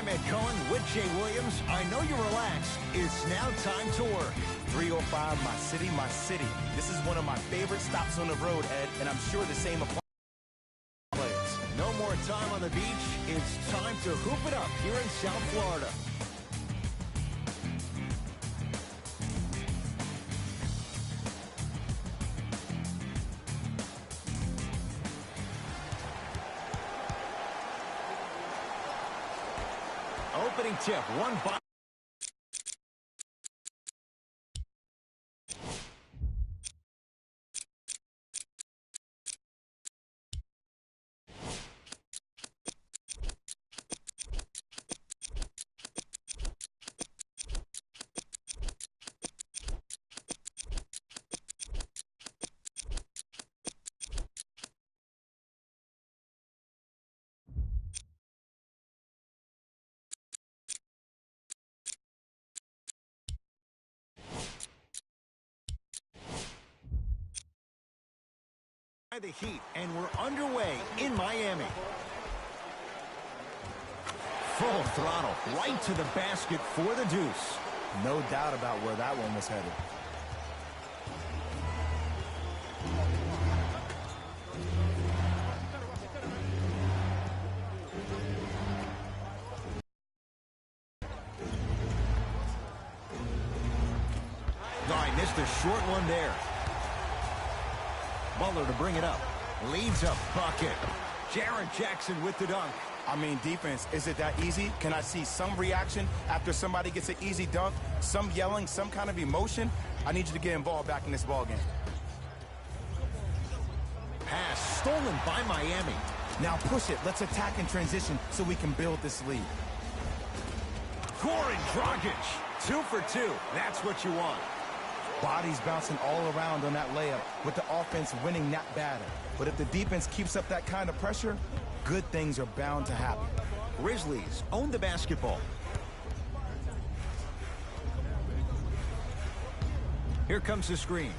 I'm Ed Cohen with Jay Williams. I know you're relaxed. It's now time to work. 305, my city, my city. This is one of my favorite stops on the road, Ed, and I'm sure the same applies. No more time on the beach. It's time to hoop it up here in South Florida. Opening tip, one by. The Heat, and we're underway in Miami. Full throttle right to the basket for the deuce. No doubt about where that one was headed. No, I missed a short one there. Butler to bring it up. Leads a bucket. Jaren Jackson with the dunk. I mean, defense, is it that easy? Can I see some reaction after somebody gets an easy dunk? Some yelling, some kind of emotion? I need you to get involved back in this ballgame. Pass stolen by Miami. Now push it. Let's attack in transition so we can build this lead. Goran Dragic. 2 for 2. That's what you want. Bodies bouncing all around on that layup with the offense winning that battle. But if the defense keeps up that kind of pressure, good things are bound to happen. Grizzlies own the basketball. Here comes the screen.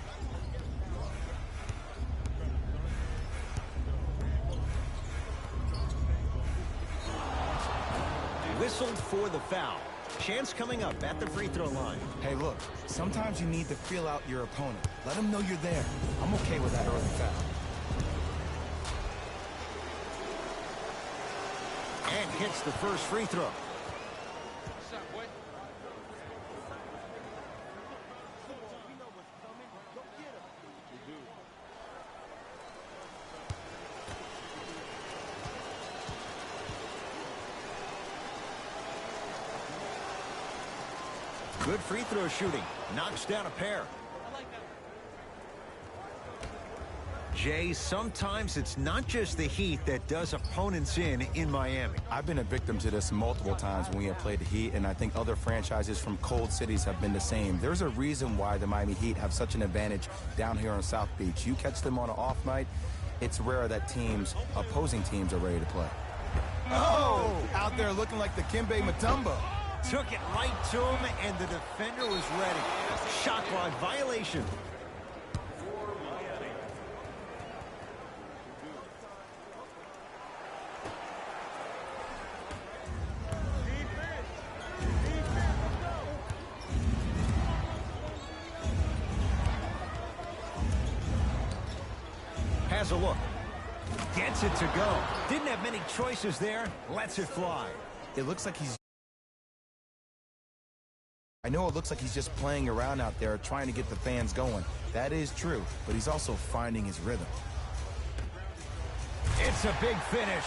Whistled for the foul. Chance coming up at the free throw line. Hey, look, sometimes you need to feel out your opponent. Let them know you're there. I'm okay with that early foul. And hits the first free throw. Good free throw shooting. Knocks down a pair. Jay, sometimes it's not just the Heat that does opponents in Miami. I've been a victim to this multiple times when we have played the Heat, and I think other franchises from cold cities have been the same. There's a reason why the Miami Heat have such an advantage down here on South Beach. You catch them on an off night, it's rare that opposing teams are ready to play. Oh! Out there looking like the Kimbe Mutombo. Took it right to him, and the defender was ready. Shot clock violation. Has a look. Gets it to go. Didn't have many choices there. Lets it fly. It looks like he's... I know it looks like he's just playing around out there trying to get the fans going. That is true, but he's also finding his rhythm. It's a big finish.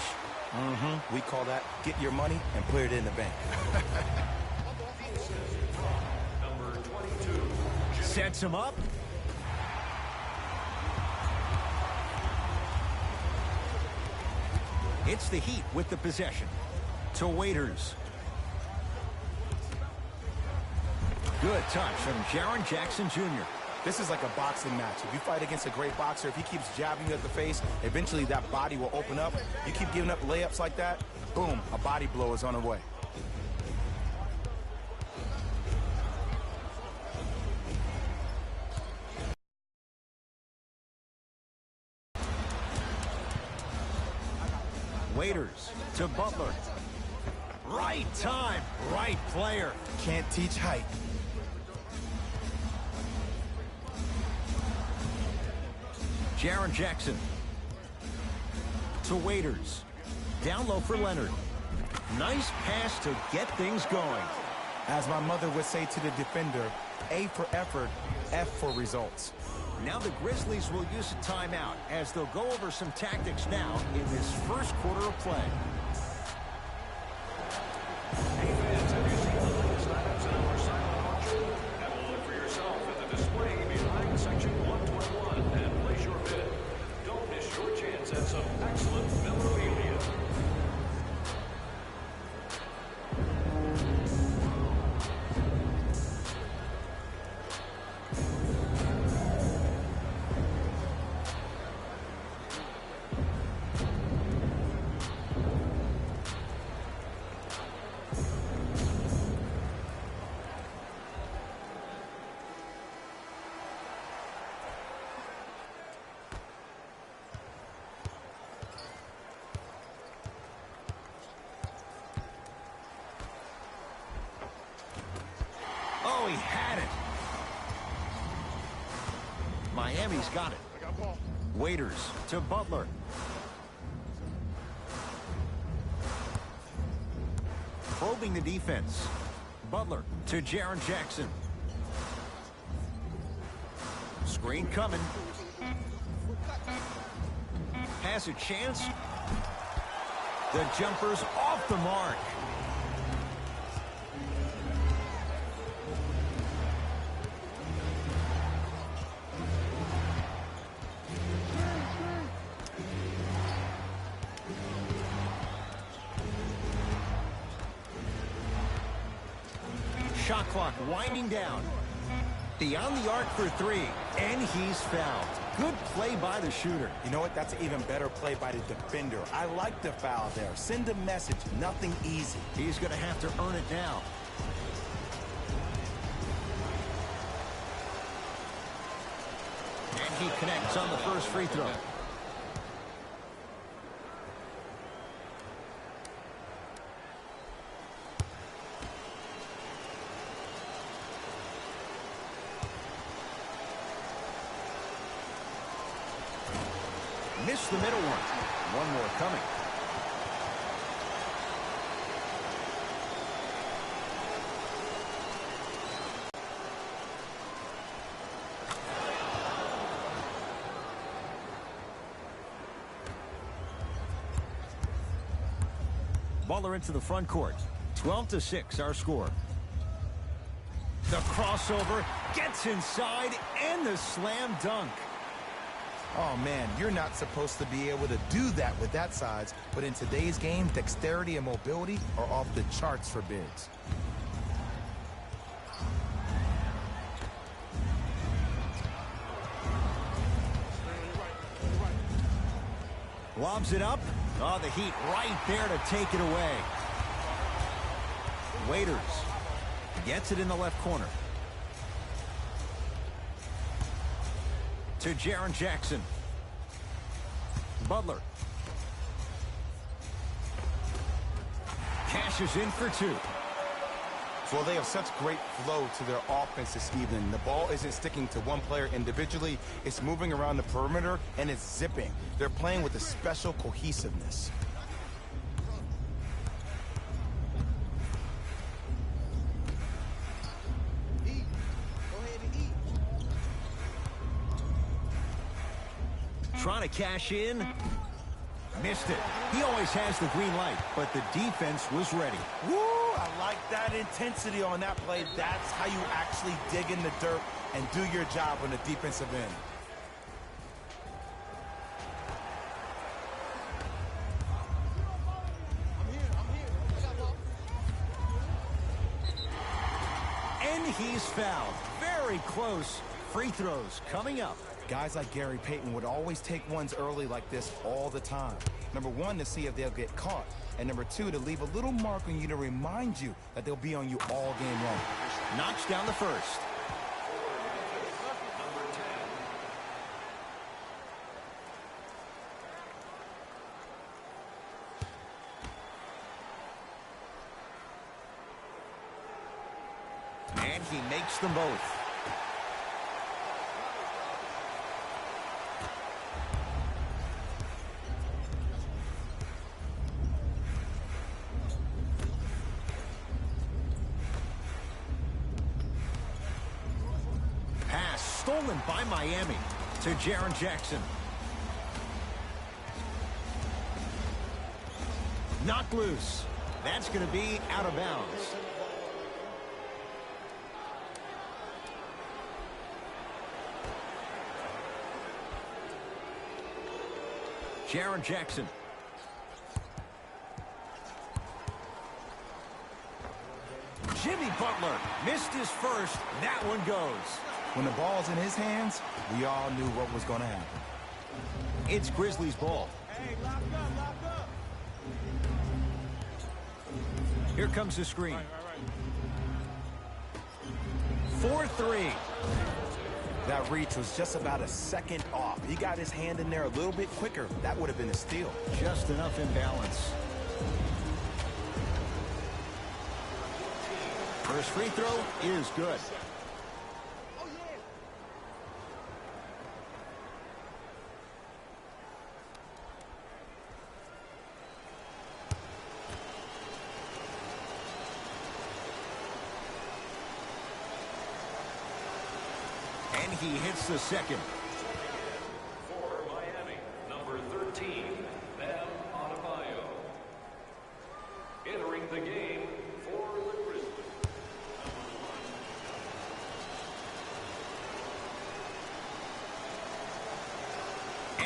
We call that get your money and put it in the bank. Sets him up. It's the Heat with the possession. To Waiters. Good touch from Jaren Jackson Jr. This is like a boxing match. If you fight against a great boxer, if he keeps jabbing you at the face, eventually that body will open up. You keep giving up layups like that, boom, a body blow is on the way. Waiters to Butler. Right Right time, right player. Can't teach height. Jaren Jackson. To Waiters. Down low for Leonard. Nice pass to get things going. As my mother would say to the defender, A for effort, F for results. Now the Grizzlies will use a timeout as they'll go over some tactics now in this first quarter of play. Hey fans, have you seen the latest items in our silent auction? Have a look for yourself at the display behind section 121 and place your bid. Don't miss your chance at some excellent memorabilia. Oh, he had it. Miami's got it. Waiters to Butler. Probing the defense. Butler to Jaren Jackson. Screen coming. Has a chance. The jumper's off the mark. Shot clock winding down. Beyond the arc for three, and he's fouled. Good play by the shooter. You know what? That's an even better play by the defender. I like the foul there. Send a message. Nothing easy. He's going to have to earn it now. And he connects on the first free throw. Missed the middle one. One more coming. Butler into the front court. 12-6 our score. The crossover gets inside and the slam dunk. Oh, man, you're not supposed to be able to do that with that size, but in today's game, dexterity and mobility are off the charts for bigs. Lobs it up. Oh, the Heat right there to take it away. Waiters gets it in the left corner. To Jaren Jackson. Butler. Cashes in for two. Well, they have such great flow to their offense this evening. The ball isn't sticking to one player individually. It's moving around the perimeter, and it's zipping. They're playing with a special cohesiveness. Trying to cash in. Missed it. He always has the green light, but the defense was ready. Woo! I like that intensity on that play. That's how you actually dig in the dirt and do your job on the defensive end. And he's fouled. Very close. Free throws coming up. Guys like Gary Payton would always take ones early like this all the time. Number one, to see if they'll get caught. And number two, to leave a little mark on you to remind you that they'll be on you all game long. Knocks down the first. And he makes them both. Pass stolen by Miami to Jaren Jackson. Knocked loose. That's going to be out of bounds. Jaren Jackson. Jimmy Butler missed his first. That one goes. When the ball's in his hands, we all knew what was going to happen. It's Grizzlies ball. Hey, lock up, lock up. Here comes the screen. Right. 4-3. That reach was just about a second off. He got his hand in there a little bit quicker. That would have been a steal. Just enough imbalance. First free throw is good. And he hits the second. For Miami, number 13, Mem Mia. Entering the game for the Grizzlies.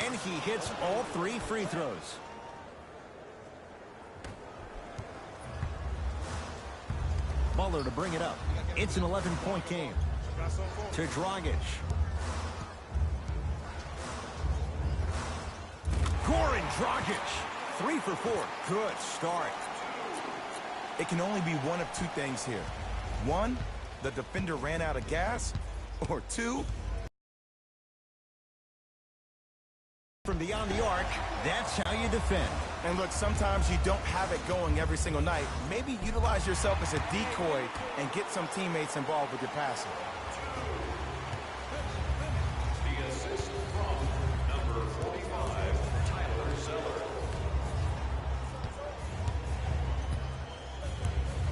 And he hits all 3 free throws. Butler to bring it up. It's an 11-point game. To Dragic. Goran Dragic. 3 for 4. Good start. It can only be one of two things here. One, the defender ran out of gas. Or two, from beyond the arc, that's how you defend. and look, sometimes you don't have it going every single night. Maybe utilize yourself as a decoy and get some teammates involved with your passing. The assist from number 45, Tyler Zeller.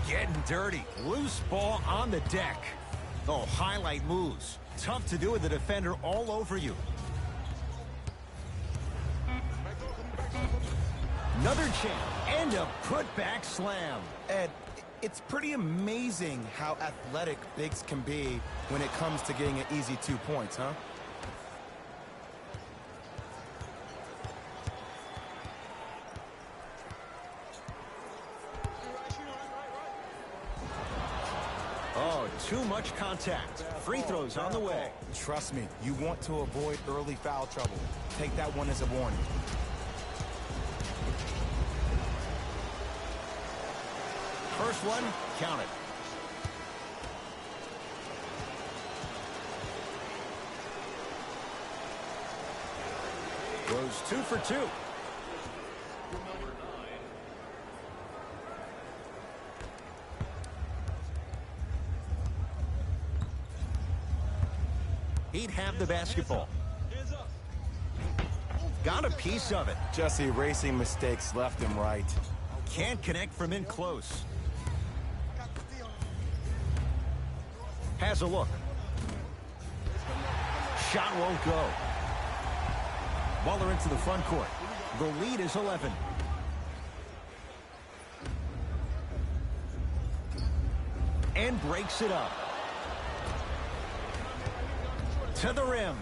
Getting dirty. Loose ball on the deck. Oh, highlight moves. Tough to do with the defender all over you. Another chance. And a putback slam. Ed, it's pretty amazing how athletic bigs can be when it comes to getting an easy 2 points, huh? Oh, too much contact. Free throws on the way. Trust me, you want to avoid early foul trouble. Take that one as a warning. First one, count it. Goes 2 for 2. He'd have the basketball. Got a piece of it. Just erasing mistakes left and right. Can't connect from in close. Has a look. Shot won't go. Butler into the front court. The lead is 11. And breaks it up. To the rim.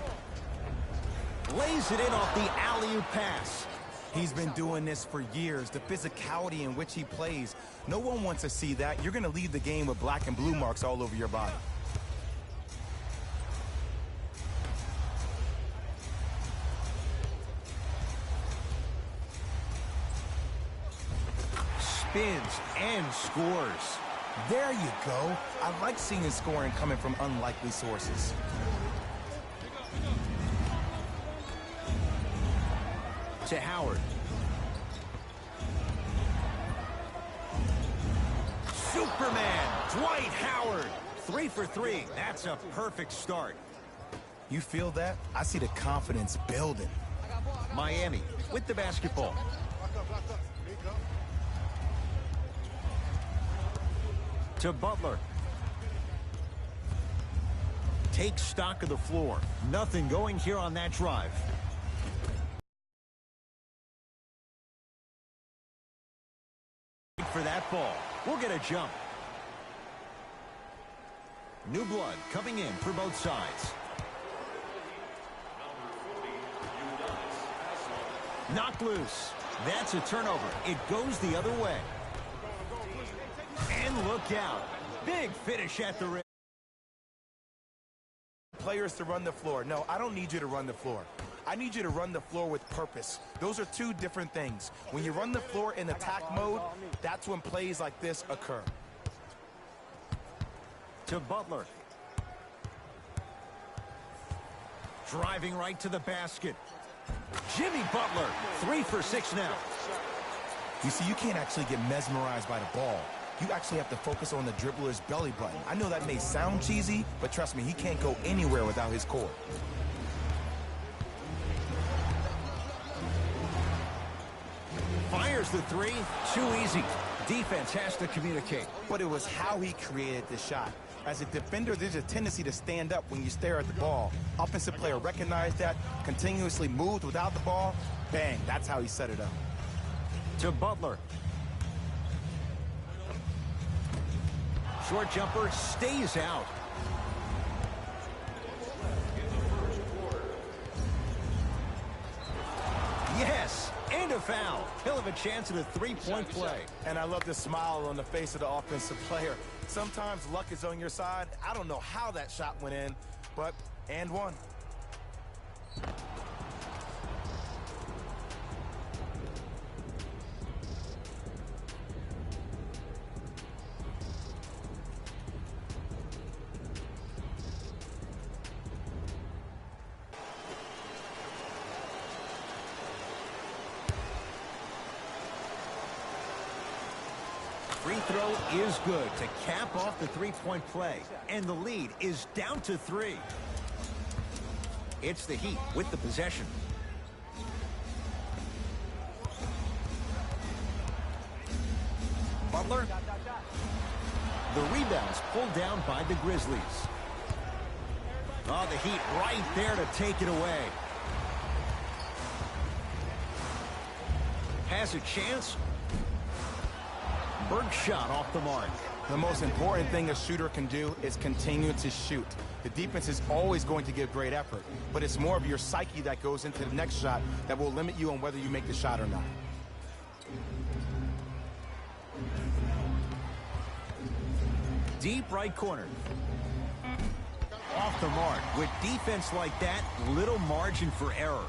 Lays it in off the alley-oop pass. He's been doing this for years. The physicality in which he plays. No one wants to see that. You're going to leave the game with black and blue marks all over your body. Spins and scores. There you go. I like seeing scoring coming from unlikely sources. To Howard. Superman, Dwight Howard. 3 for 3. That's a perfect start. You feel that? I see the confidence building. Miami with the basketball. To Butler. Takes stock of the floor. Nothing going here on that drive. For that ball. We'll get a jump. New blood coming in for both sides. Knocked loose. That's a turnover. It goes the other way. And look out. Big finish at the rim. Players to run the floor. No, I don't need you to run the floor. I need you to run the floor with purpose. Those are two different things. When you run the floor in attack mode, that's when plays like this occur. To Butler. Driving right to the basket. Jimmy Butler, 3 for 6 now. You see, you can't actually get mesmerized by the ball. You actually have to focus on the dribbler's belly button. I know that may sound cheesy, but trust me, he can't go anywhere without his core. Fires the 3, too easy. Defense has to communicate. But it was how he created the shot. As a defender, there's a tendency to stand up when you stare at the ball. Offensive player recognized that, continuously moved without the ball. Bang, that's how he set it up. To Butler. Short jumper stays out. Yes, and a foul. He'll have a chance at a three-point play. And I love the smile on the face of the offensive player. Sometimes luck is on your side. I don't know how that shot went in, but and one. Free throw is good to cap off the three-point play. And the lead is down to 3. It's the Heat with the possession. Butler. The rebound's pulled down by the Grizzlies. Oh, the Heat right there to take it away. Has a chance. Berg shot off the mark. The most important thing a shooter can do is continue to shoot. The defense is always going to give great effort, but it's more of your psyche that goes into the next shot that will limit you on whether you make the shot or not. Deep right corner. Off the mark. With defense like that, little margin for error.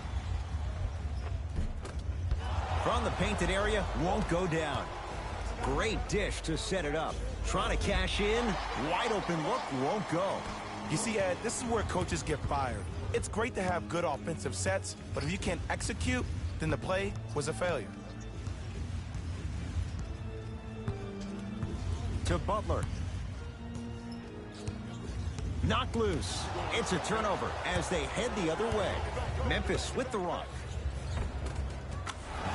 From the painted area, won't go down. Great dish to set it up. Trying to cash in. Wide open look, won't go. You see, Ed, this is where coaches get fired. It's great to have good offensive sets, but if you can't execute, then the play was a failure. To Butler. Knocked loose. It's a turnover as they head the other way. Memphis with the rock.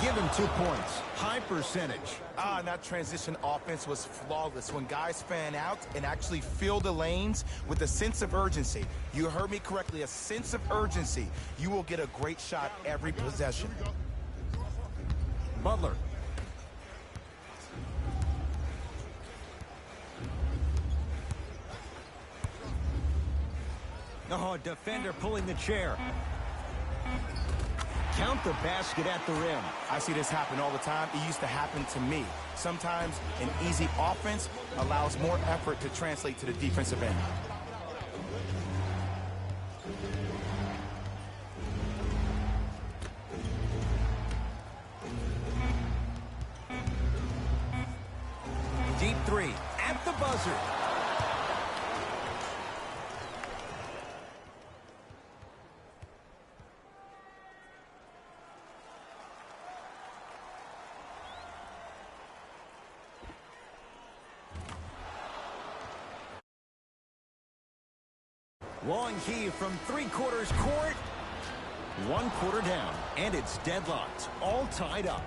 Give him 2 points. High percentage. And that transition offense was flawless when guys fan out and actually fill the lanes with a sense of urgency. You heard me correctly, a sense of urgency. You will get a great shot every possession. Butler. Oh, defender pulling the chair. Count the basket at the rim. I see this happen all the time. It used to happen to me. Sometimes an easy offense allows more effort to translate to the defensive end. Deep 3 at the buzzer. Long heave from three-quarters court. One quarter down, and it's deadlocked, all tied up.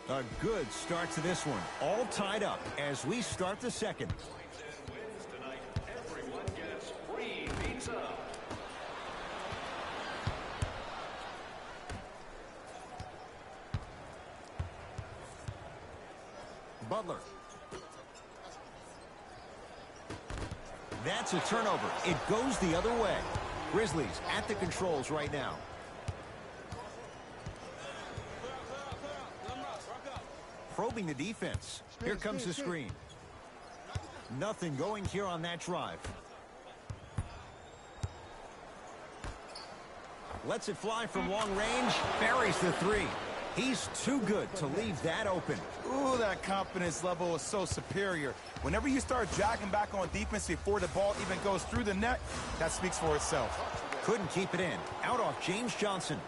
A good start to this one. All tied up as we start the second. Wins tonight. Everyone gets free pizza. Butler. That's a turnover. It goes the other way. Grizzlies at the controls right now. Probing the defense. Here comes the screen. Nothing going here on that drive. Lets it fly from long range. Buries the three. He's too good to leave that open. Ooh, that confidence level is so superior. Whenever you start jogging back on defense before the ball even goes through the net, that speaks for itself. Couldn't keep it in. Out off James Johnson.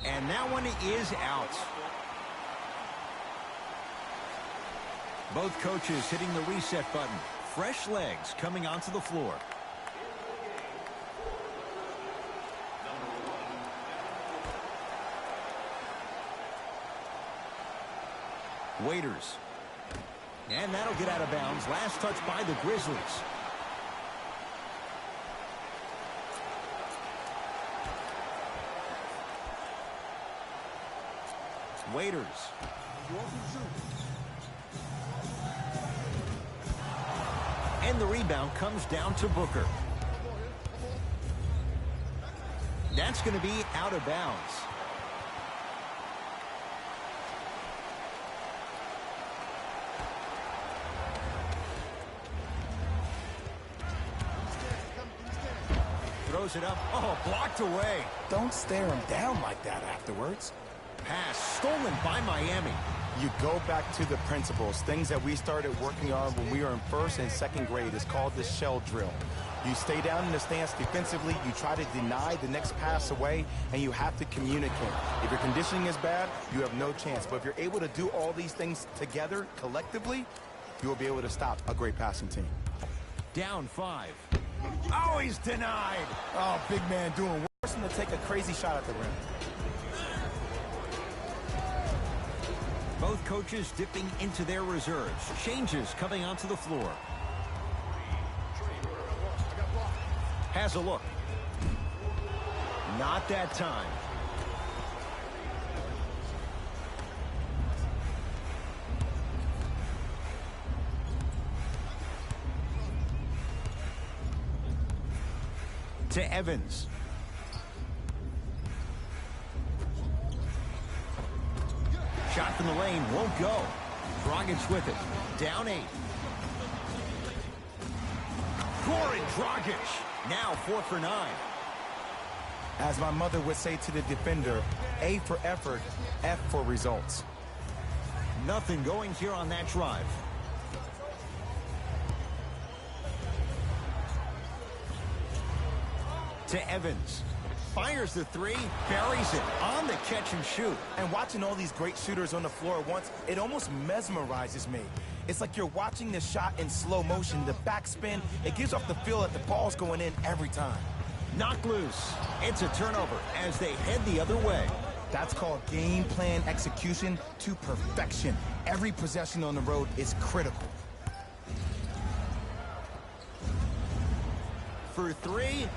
And that one is out. Both coaches hitting the reset button. Fresh legs coming onto the floor. Waiters. And that'll get out of bounds. Last touch by the Grizzlies. Waiters. And the rebound comes down to Booker. That's going to be out of bounds. Throws it up. Oh, blocked away. Don't stare him down like that afterwards. Pass stolen by Miami. You go back to the principles, things that we started working on when we were in first and second grade. It's called the shell drill. You stay down in the stance defensively, you try to deny the next pass away, and you have to communicate. If your conditioning is bad, you have no chance. But if you're able to do all these things together, collectively, you will be able to stop a great passing team. Down 5. Oh, he's denied. Oh, big man doing worse than to take a crazy shot at the rim. Both coaches dipping into their reserves. Changes coming onto the floor. Has a look. Not that time. To Evans. Shot from the lane won't go. Dragic with it. Down 8. Goran Dragic. Now 4 for 9. As my mother would say to the defender, A for effort, F for results. Nothing going here on that drive. To Evans. Fires the 3, buries it on the catch and shoot. And watching all these great shooters on the floor at once, it almost mesmerizes me. It's like you're watching the shot in slow motion, the backspin. It gives off the feel that the ball's going in every time. Knocked loose. It's a turnover as they head the other way. That's called game plan execution to perfection. Every possession on the road is critical. For three.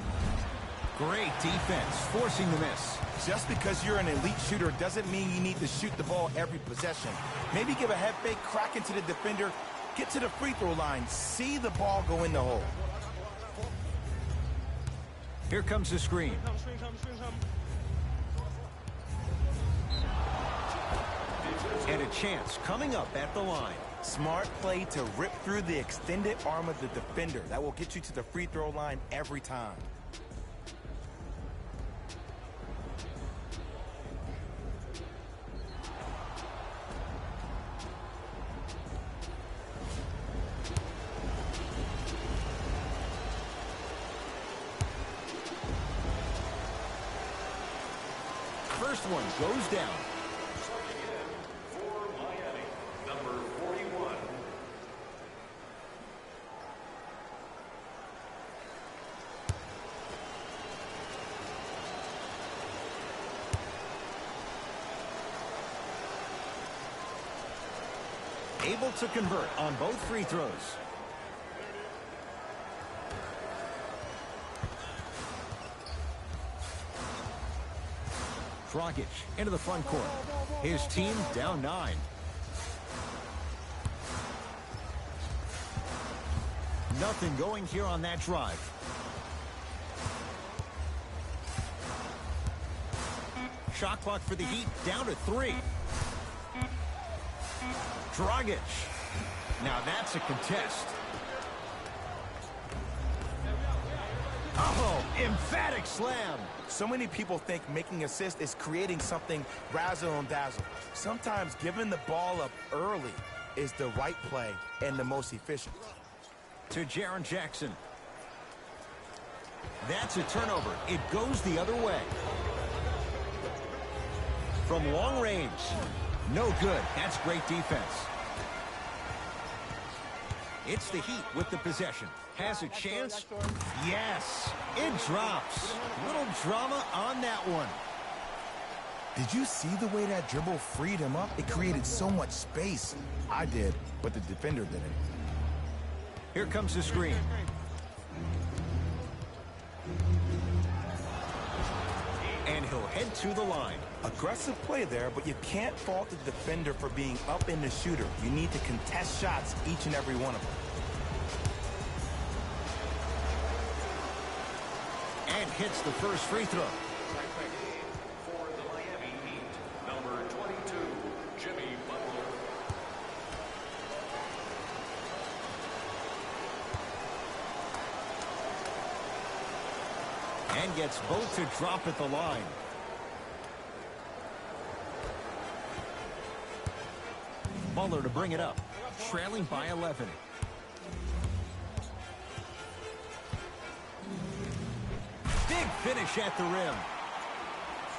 Great defense, forcing the miss. Just because you're an elite shooter doesn't mean you need to shoot the ball every possession. Maybe give a head fake, crack into the defender, get to the free throw line, see the ball go in the hole. Here comes the screen. And a chance coming up at the line. Smart play to rip through the extended arm of the defender. That will get you to the free throw line every time. First one goes down. Starting in for Miami, number 41. Able to convert on both free throws. Dragic into the front court. His team down 9. Nothing going here on that drive. Shot clock for the Heat down to 3. Dragic. Now that's a contest. Oh, emphatic slam. So many people think making assists is creating something razzle and dazzle. Sometimes giving the ball up early is the right play and the most efficient. To Jaren Jackson. That's a turnover. It goes the other way. From long range. No good. That's great defense. It's the Heat with the possession. Has a chance. Yes. It drops. Little drama on that one. Did you see the way that dribble freed him up? It created so much space. I did, but the defender didn't. Here comes the screen. And he'll head to the line. Aggressive play there, but you can't fault the defender for being up in the shooter. You need to contest shots, each and every one of them. And hits the first free throw. For the Miami Heat, number 22, Jimmy Butler. And gets both to drop at the line. Butler to bring it up. Trailing by 11. Big finish at the rim.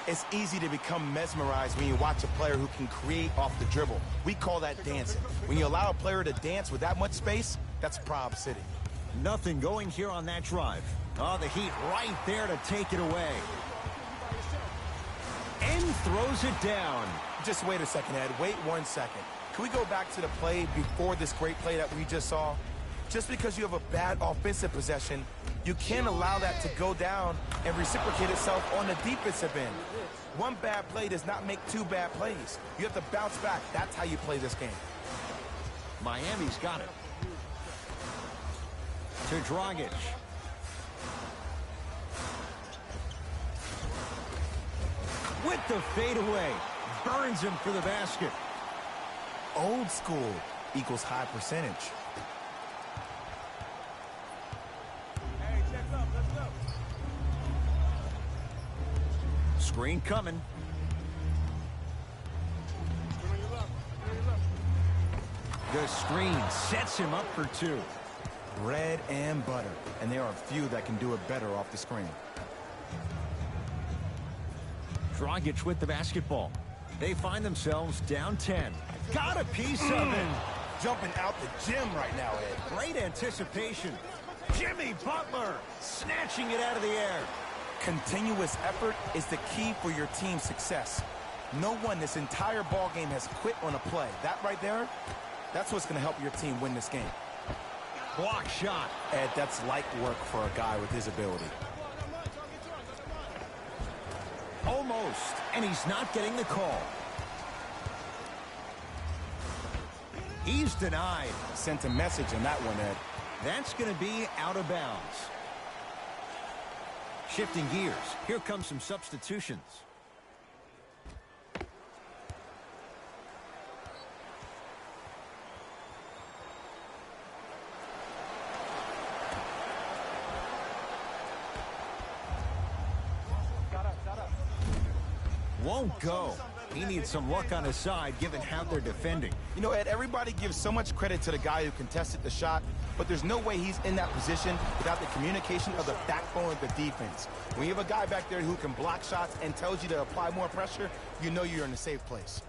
It's easy to become mesmerized when you watch a player who can create off the dribble. We call that dancing. When you allow a player to dance with that much space, that's Prob City. Nothing going here on that drive. Oh, the Heat right there to take it away. And throws it down. Just wait a second, Ed. Wait 1 second. Can we go back to the play before this great play that we just saw? Just because you have a bad offensive possession, you can't allow that to go down and reciprocate itself on the defensive end. One bad play does not make 2 bad plays. You have to bounce back. That's how you play this game. Miami's got it. To Dragic. With the fadeaway. Burns him for the basket. Old school equals high percentage. Hey, check up. Let's go. Screen coming. The screen sets him up for 2. Bread and butter. And there are few that can do it better off the screen. Dragic with the basketball. They find themselves down 10. Got a piece of it. Jumping out the gym right now, Ed. Great anticipation. Jimmy Butler snatching it out of the air. Continuous effort is the key for your team's success. No one this entire ball game has quit on a play. That right there, that's what's going to help your team win this game. Block shot. Ed, that's light work for a guy with his ability. Almost, and he's not getting the call. He's denied. Sent a message on that one, Ed. That's going to be out of bounds. Shifting gears. Here come some substitutions. Won't go. He needs some luck on his side, given how they're defending. You know, Ed, everybody gives so much credit to the guy who contested the shot, but there's no way he's in that position without the communication of the backbone of the defense. When you have a guy back there who can block shots and tells you to apply more pressure, you know you're in a safe place.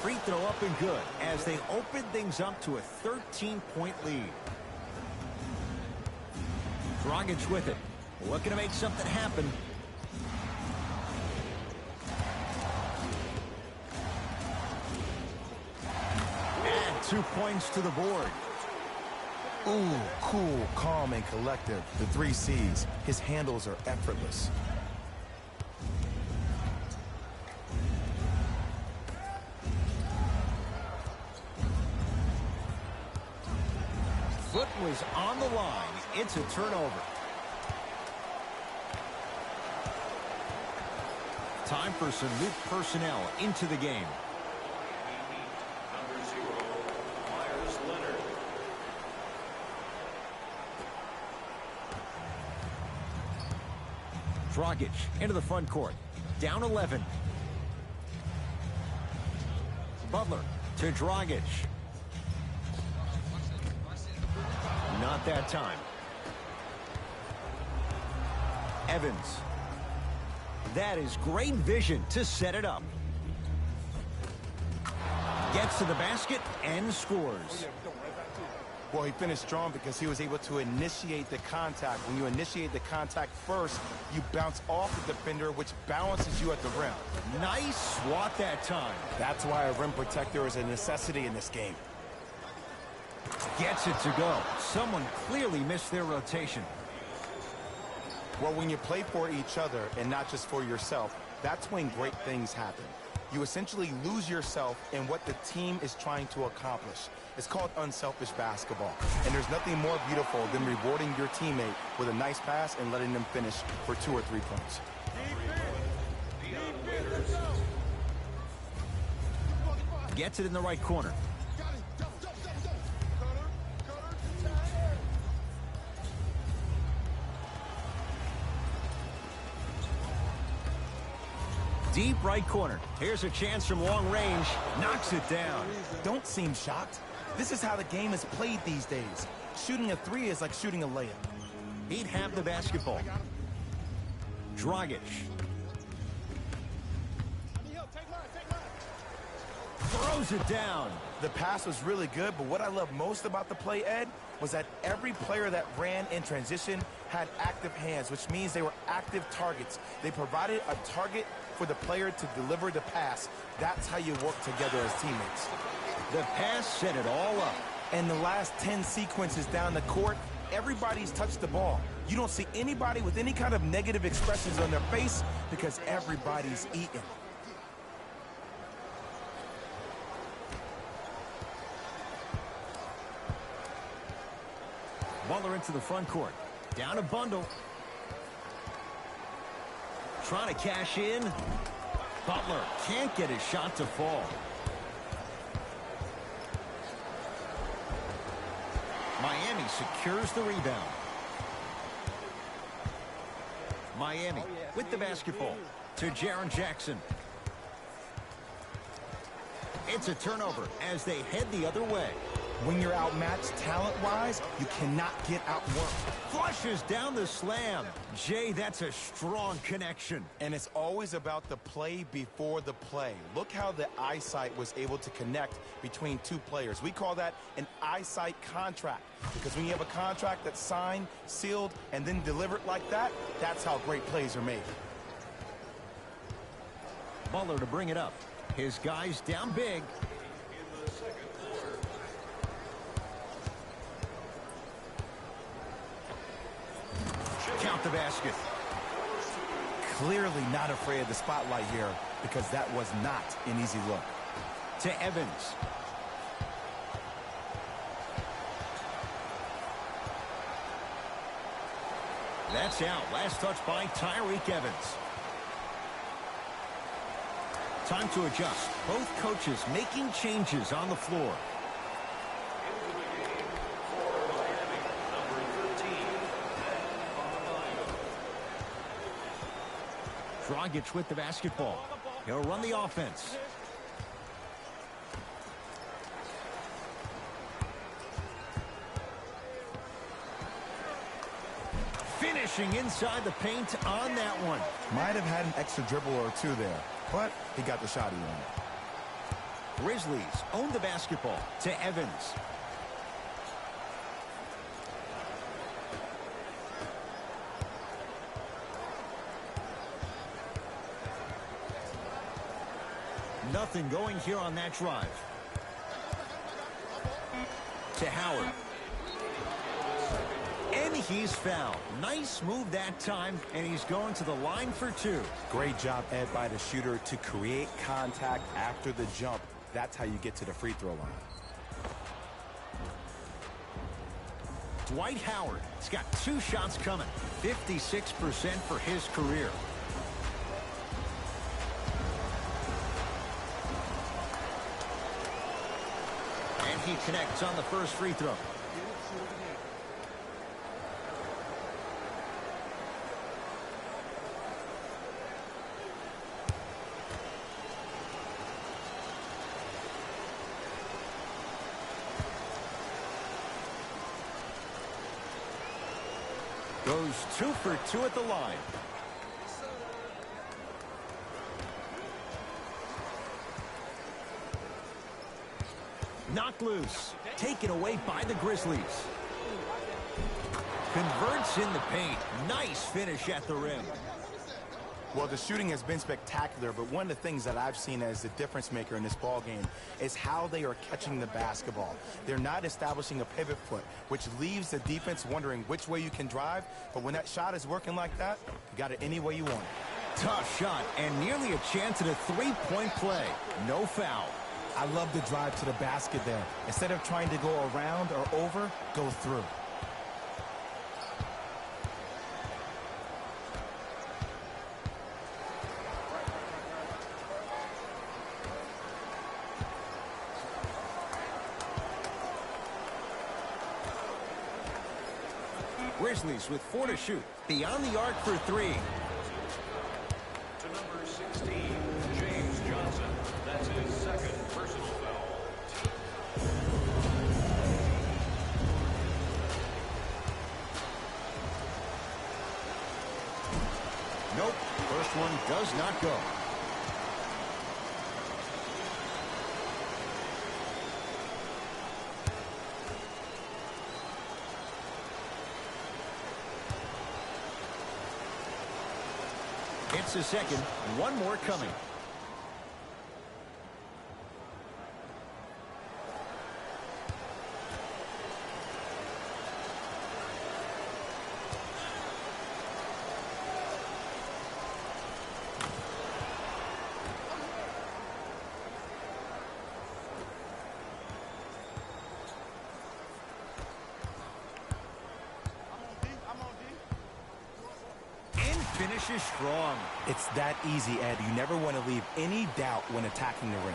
Free throw up and good as they open things up to a 13-point lead. Dragic with it. Looking to make something happen. Add 2 points to the board. Ooh, cool, calm, and collective. The 3 C's. His handles are effortless. Foot was on the line. It's a turnover. Time for some new personnel into the game. Number 0, Myers Leonard. Dragic into the front court. Down 11. Butler to Dragic. Not that time. Evans. That is great vision to set it up. Gets to the basket and scores. Well, he finished strong because he was able to initiate the contact. When you initiate the contact first, you bounce off the defender, which balances you at the rim. Nice swat that time. That's why a rim protector is a necessity in this game. Gets it to go. Someone clearly missed their rotation. Well, when you play for each other and not just for yourself, that's when great things happen. You essentially lose yourself in what the team is trying to accomplish. It's called unselfish basketball. And there's nothing more beautiful than rewarding your teammate with a nice pass and letting them finish for 2 or 3 points. Gets it in the right corner. Deep right corner. Here's a chance from long range. Knocks it down. Don't seem shocked. This is how the game is played these days. Shooting a 3 is like shooting a layup. He'd have the basketball. Dragic. Throws it down. The pass was really good, but what I love most about the play, Ed, was that every player that ran in transition had active hands, which means they were active targets. They provided a target for the player to deliver the pass. That's how you work together as teammates. The pass set it all up. And the last 10 sequences down the court, everybody's touched the ball. You don't see anybody with any kind of negative expressions on their face because everybody's eating. Butler into the front court. Down a bundle. Trying to cash in. Butler can't get his shot to fall. Miami secures the rebound. Miami with the basketball to Jaren Jackson. It's a turnover as they head the other way. When you're outmatched talent-wise, you cannot get outworked. Flushes down the slam. Jay, that's a strong connection. And it's always about the play before the play. Look how the eyesight was able to connect between two players. We call that an eyesight contract. Because when you have a contract that's signed, sealed, and then delivered like that, that's how great plays are made. Butler to bring it up. His guys down big. Count the basket. Clearly not afraid of the spotlight here because that was not an easy look. To Evans. That's out. Last touch by Tyreke Evans. Time to adjust. Both coaches making changes on the floor. Dragic with the basketball. He'll run the offense. Finishing inside the paint on that one. Might have had an extra dribble or two there, but he got the shot he wanted. Grizzlies own the basketball to Evans. Nothing going here on that drive. To Howard. And he's fouled. Nice move that time, and he's going to the line for two. Great job, Ed, by the shooter to create contact after the jump. That's how you get to the free throw line. Dwight Howard has got 2 shots coming. 56% for his career. And he connects on the first free throw. Goes 2 for 2 at the line. Knocked loose. Taken away by the Grizzlies. Converts in the paint. Nice finish at the rim. Well, the shooting has been spectacular, but one of the things that I've seen as the difference maker in this ball game is how they are catching the basketball. They're not establishing a pivot foot, which leaves the defense wondering which way you can drive. But when that shot is working like that, you got it any way you want it. Tough shot and nearly a chance at a three-point play. No foul. I love the drive to the basket there. Instead of trying to go around or over, go through. Grizzlies with 4 to shoot. Beyond the arc for 3. To number 16, James Johnson. That's his second personal foul. Nope. First one does not go. It's a second. One more coming. Finishes strong. It's that easy, Ed. You never want to leave any doubt when attacking the rim.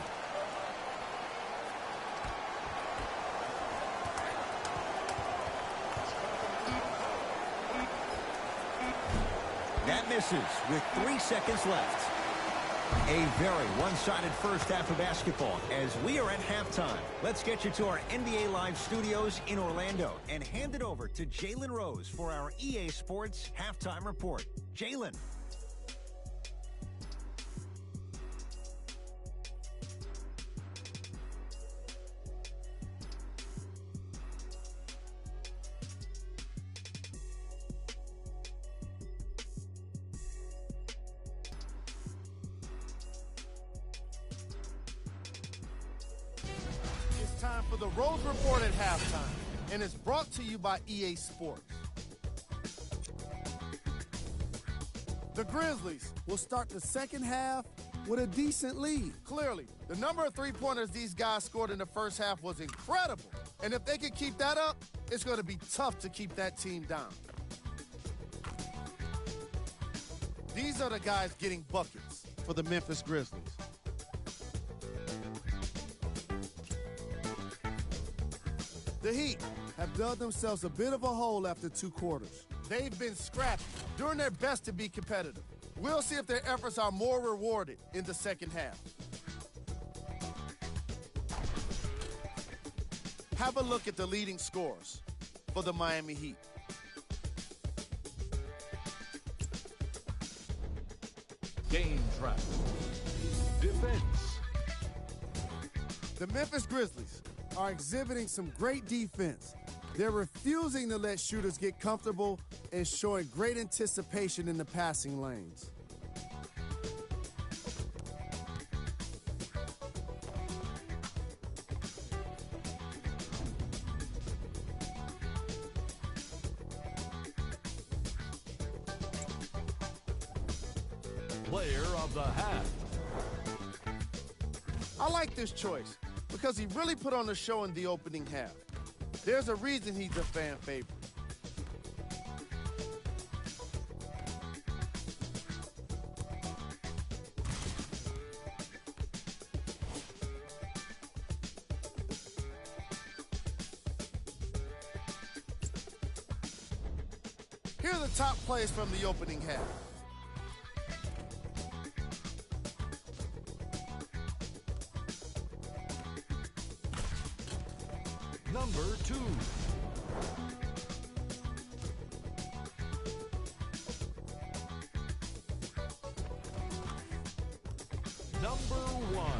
That misses with 3 seconds left. A very one-sided first half of basketball as we are at halftime. Let's get you to our NBA Live studios in Orlando and hand it over to Jalen Rose for our EA Sports Halftime Report. Jalen. Time for the Rose Report at halftime, and it's brought to you by EA Sports. The Grizzlies will start the second half with a decent lead. Clearly, the number of three-pointers these guys scored in the first half was incredible, and if they can keep that up, it's going to be tough to keep that team down. These are the guys getting buckets for the Memphis Grizzlies. The Heat have dug themselves a bit of a hole after 2 quarters. They've been scrappy, doing their best to be competitive. We'll see if their efforts are more rewarded in the second half. Have a look at the leading scorers for the Miami Heat. Game track. Defense. The Memphis Grizzlies are exhibiting some great defense. They're refusing to let shooters get comfortable and showing great anticipation in the passing lanes. Player of the half. I like this choice because he really put on a show in the opening half. There's a reason he's a fan favorite. Here are the top plays from the opening half. Number 2. Number 1.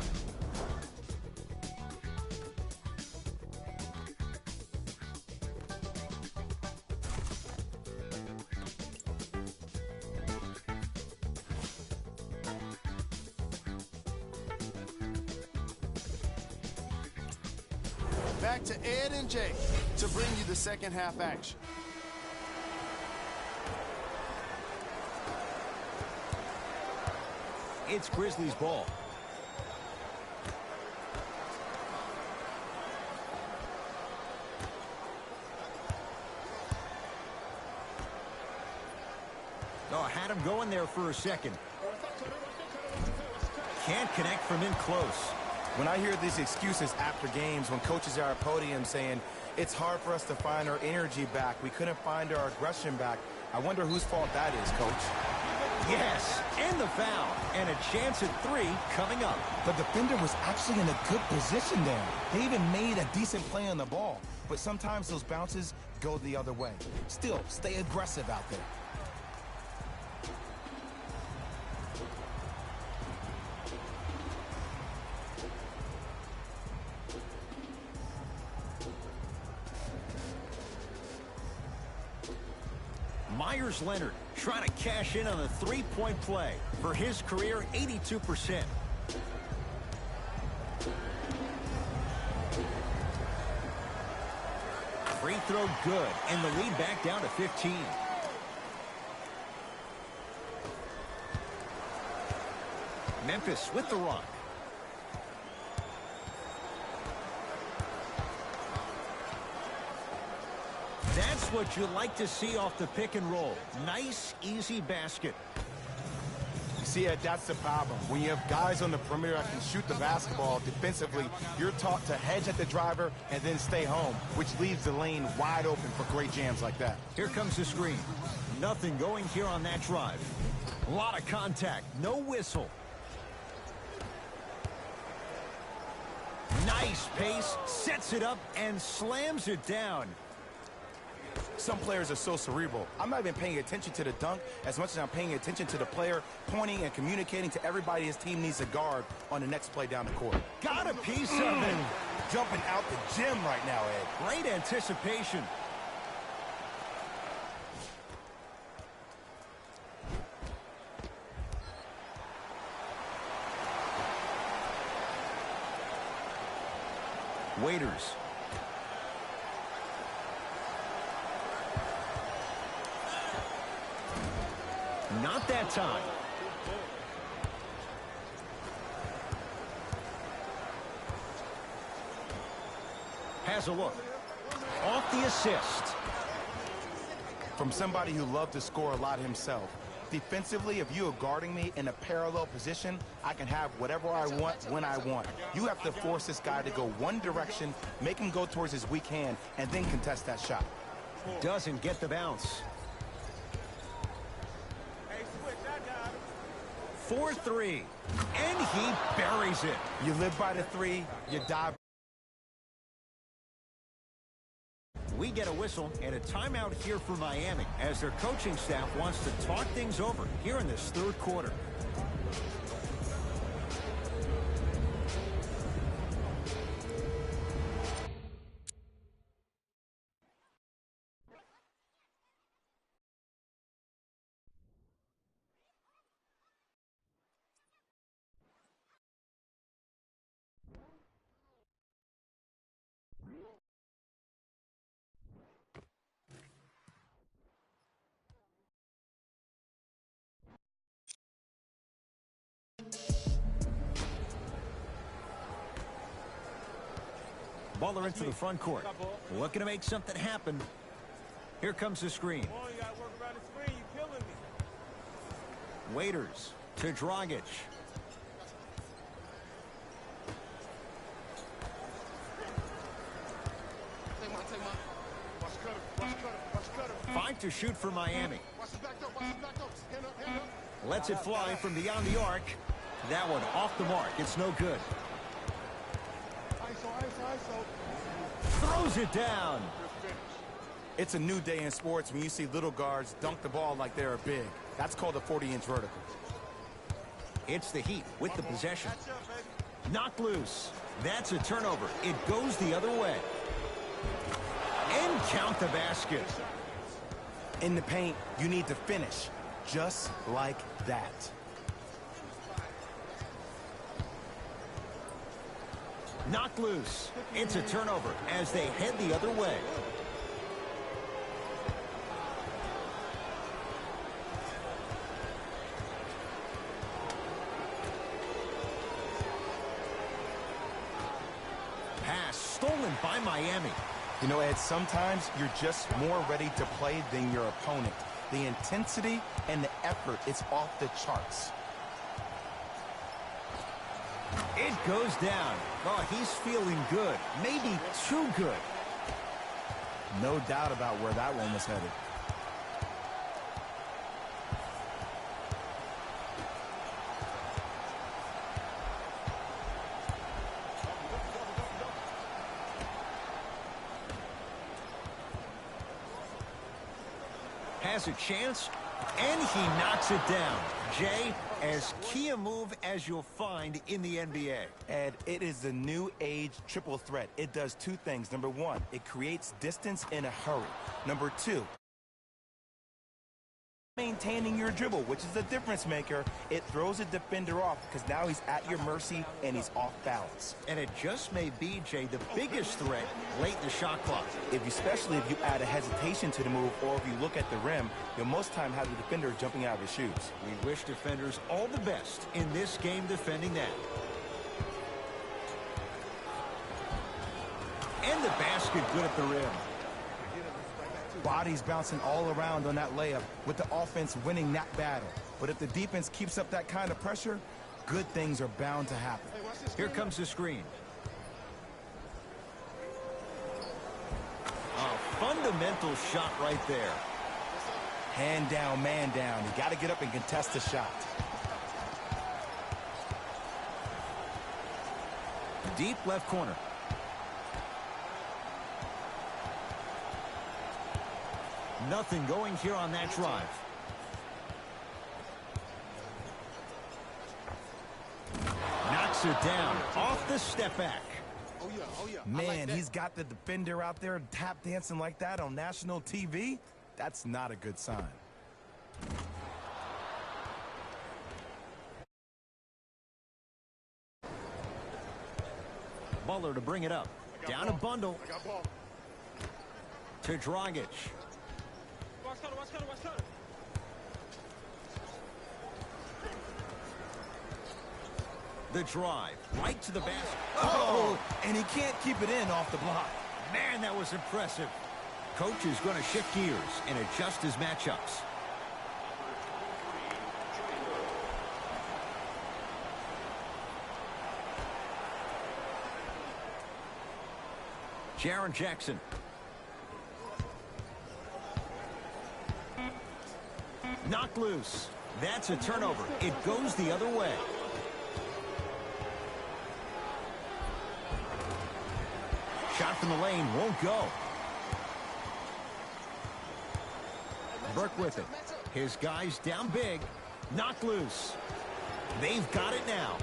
Back to Ed and Jay to bring you the second half action. It's Grizzlies ball. Oh, had him going there for a second. Can't connect from in close. When I hear these excuses after games, when coaches are at podium saying, it's hard for us to find our energy back, we couldn't find our aggression back, I wonder whose fault that is, Coach. Yes, and the foul. And a chance at 3 coming up. The defender was actually in a good position there. They even made a decent play on the ball. But sometimes those bounces go the other way. Still, stay aggressive out there. Myers-Leonard trying to cash in on a three-point play. For his career, 82%. Free throw good, and the lead back down to 15. Memphis with the rock. That's what you like to see off the pick and roll. Nice, easy basket. See, Ed, that's the problem. When you have guys on the perimeter that can shoot the basketball defensively, you're taught to hedge at the driver and then stay home, which leaves the lane wide open for great jams like that. Here comes the screen. Nothing going here on that drive. A lot of contact, no whistle. Nice pace, sets it up, and slams it down. Some players are so cerebral. I'm not even paying attention to the dunk as much as I'm paying attention to the player pointing and communicating to everybody his team needs a guard on the next play down the court. Got a piece of it. Jumping out the gym right now, Ed. Great anticipation. Waiters. Not that time. Has a look. Off the assist. From somebody who loved to score a lot himself. Defensively, if you are guarding me in a parallel position, I can have whatever I want when I want. You have to force this guy to go one direction, make him go towards his weak hand, and then contest that shot. Doesn't get the bounce. 4-3. And he buries it. You live by the three, you die. We get a whistle and a timeout here for Miami as their coaching staff wants to talk things over here in this third quarter. Baller into the front court. Looking to make something happen. Here comes the screen. Waiters to Dragic. Five to shoot for Miami. Lets it fly from beyond the arc. That one off the mark. It's no good. Throws it down. It's a new day in sports when you see little guards dunk the ball like they're big. That's called a 40-inch vertical. It's the Heat with the possession. Knocked loose. That's a turnover. It goes the other way. And count the basket. In the paint, you need to finish just like that. Knocked loose. It's a turnover as they head the other way. Pass stolen by Miami. You know, Ed, sometimes you're just more ready to play than your opponent. The intensity and the effort, it's off the charts. It goes down. Oh, he's feeling good. Maybe too good. No doubt about where that one was headed. Has a chance, and he knocks it down. Jay, as key a move as you'll find in the NBA. Ed, it is the new age triple threat. It does two things. Number one, it creates distance in a hurry. Number two, maintaining your dribble, which is a difference maker. It throws a defender off because now he's at your mercy and he's off balance. And it just may be, Jay, the biggest threat late in the shot clock. Especially if you add a hesitation to the move, or if you look at the rim, you'll most time have the defender jumping out of his shoes. We wish defenders all the best in this game defending that. And the basket good at the rim. Bodies bouncing all around on that layup with the offense winning that battle. But if the defense keeps up that kind of pressure, good things are bound to happen. Here comes the screen. A fundamental shot right there. Hand down, man down. You got to get up and contest the shot. Deep left corner. Nothing going here on that drive. Knocks it down off the step back. Man, he's got the defender out there tap dancing like that on national TV. That's not a good sign. Butler to bring it up. Down a bundle. To Dragic. The drive right to the basket. Oh, and he can't keep it in off the block. Man, that was impressive. Coach is going to shift gears and adjust his matchups. Jaren Jackson. Knocked loose. That's a turnover. It goes the other way. Shot from the lane won't go. Burke with it. His guys down big. Knocked loose. They've got it now.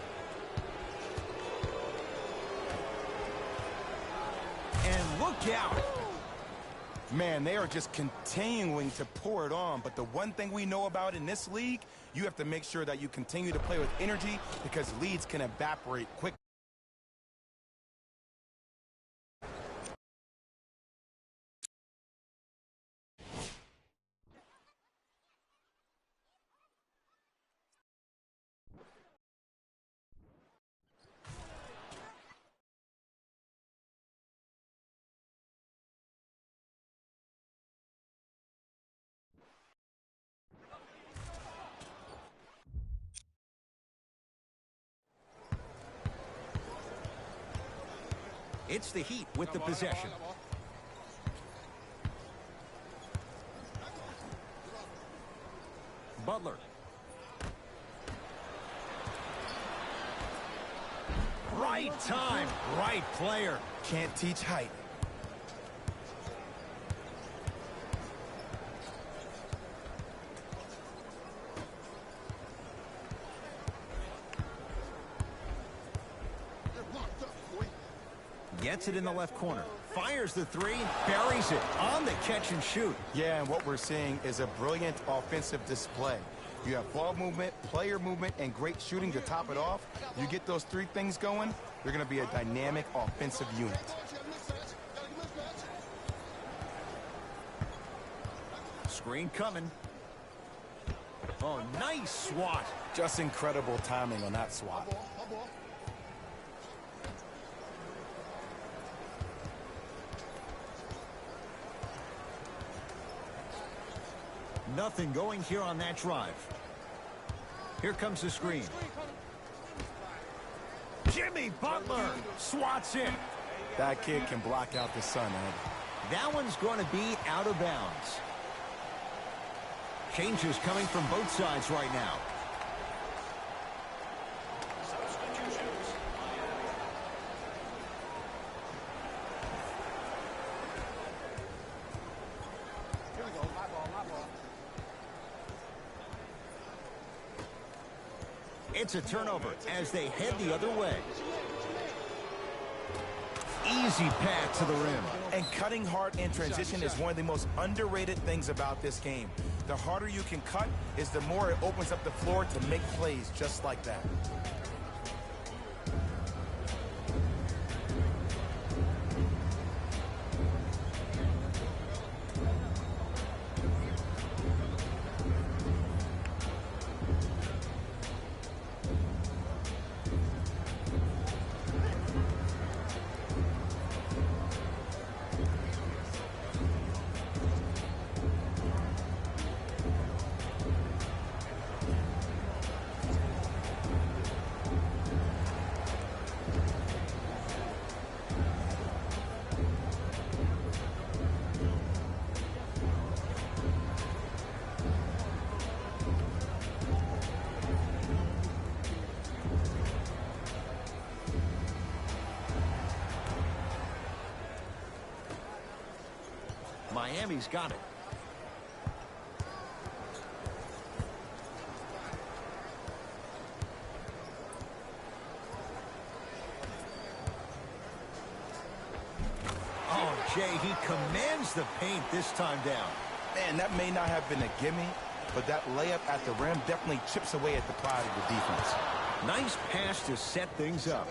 And look out. Man, they are just continuing to pour it on. But the one thing we know about in this league, you have to make sure that you continue to play with energy because leads can evaporate quickly. It's the Heat with the possession. Butler. Right time, right player. Can't teach height. Gets it in the left corner. Fires the three. Buries it on the catch and shoot. Yeah, and what we're seeing is a brilliant offensive display. You have ball movement, player movement, and great shooting to top it off. You get those three things going, you're going to be a dynamic offensive unit. Screen coming. Oh, nice swat. Just incredible timing on that swat. Nothing going here on that drive. Here comes the screen. Jimmy Butler swats it. That kid can block out the sun, Ed. That one's going to be out of bounds. Changes coming from both sides right now. Substitutions. Here we go. My ball, my ball. It's a turnover as they head the other way. Easy path to the rim. And cutting hard in transition is one of the most underrated things about this game. The harder you can cut is the more it opens up the floor to make plays just like that. Miami's got it. Jay, he commands the paint this time down. Man, that may not have been a gimme, but that layup at the rim definitely chips away at the pride of the defense. Nice pass to set things up.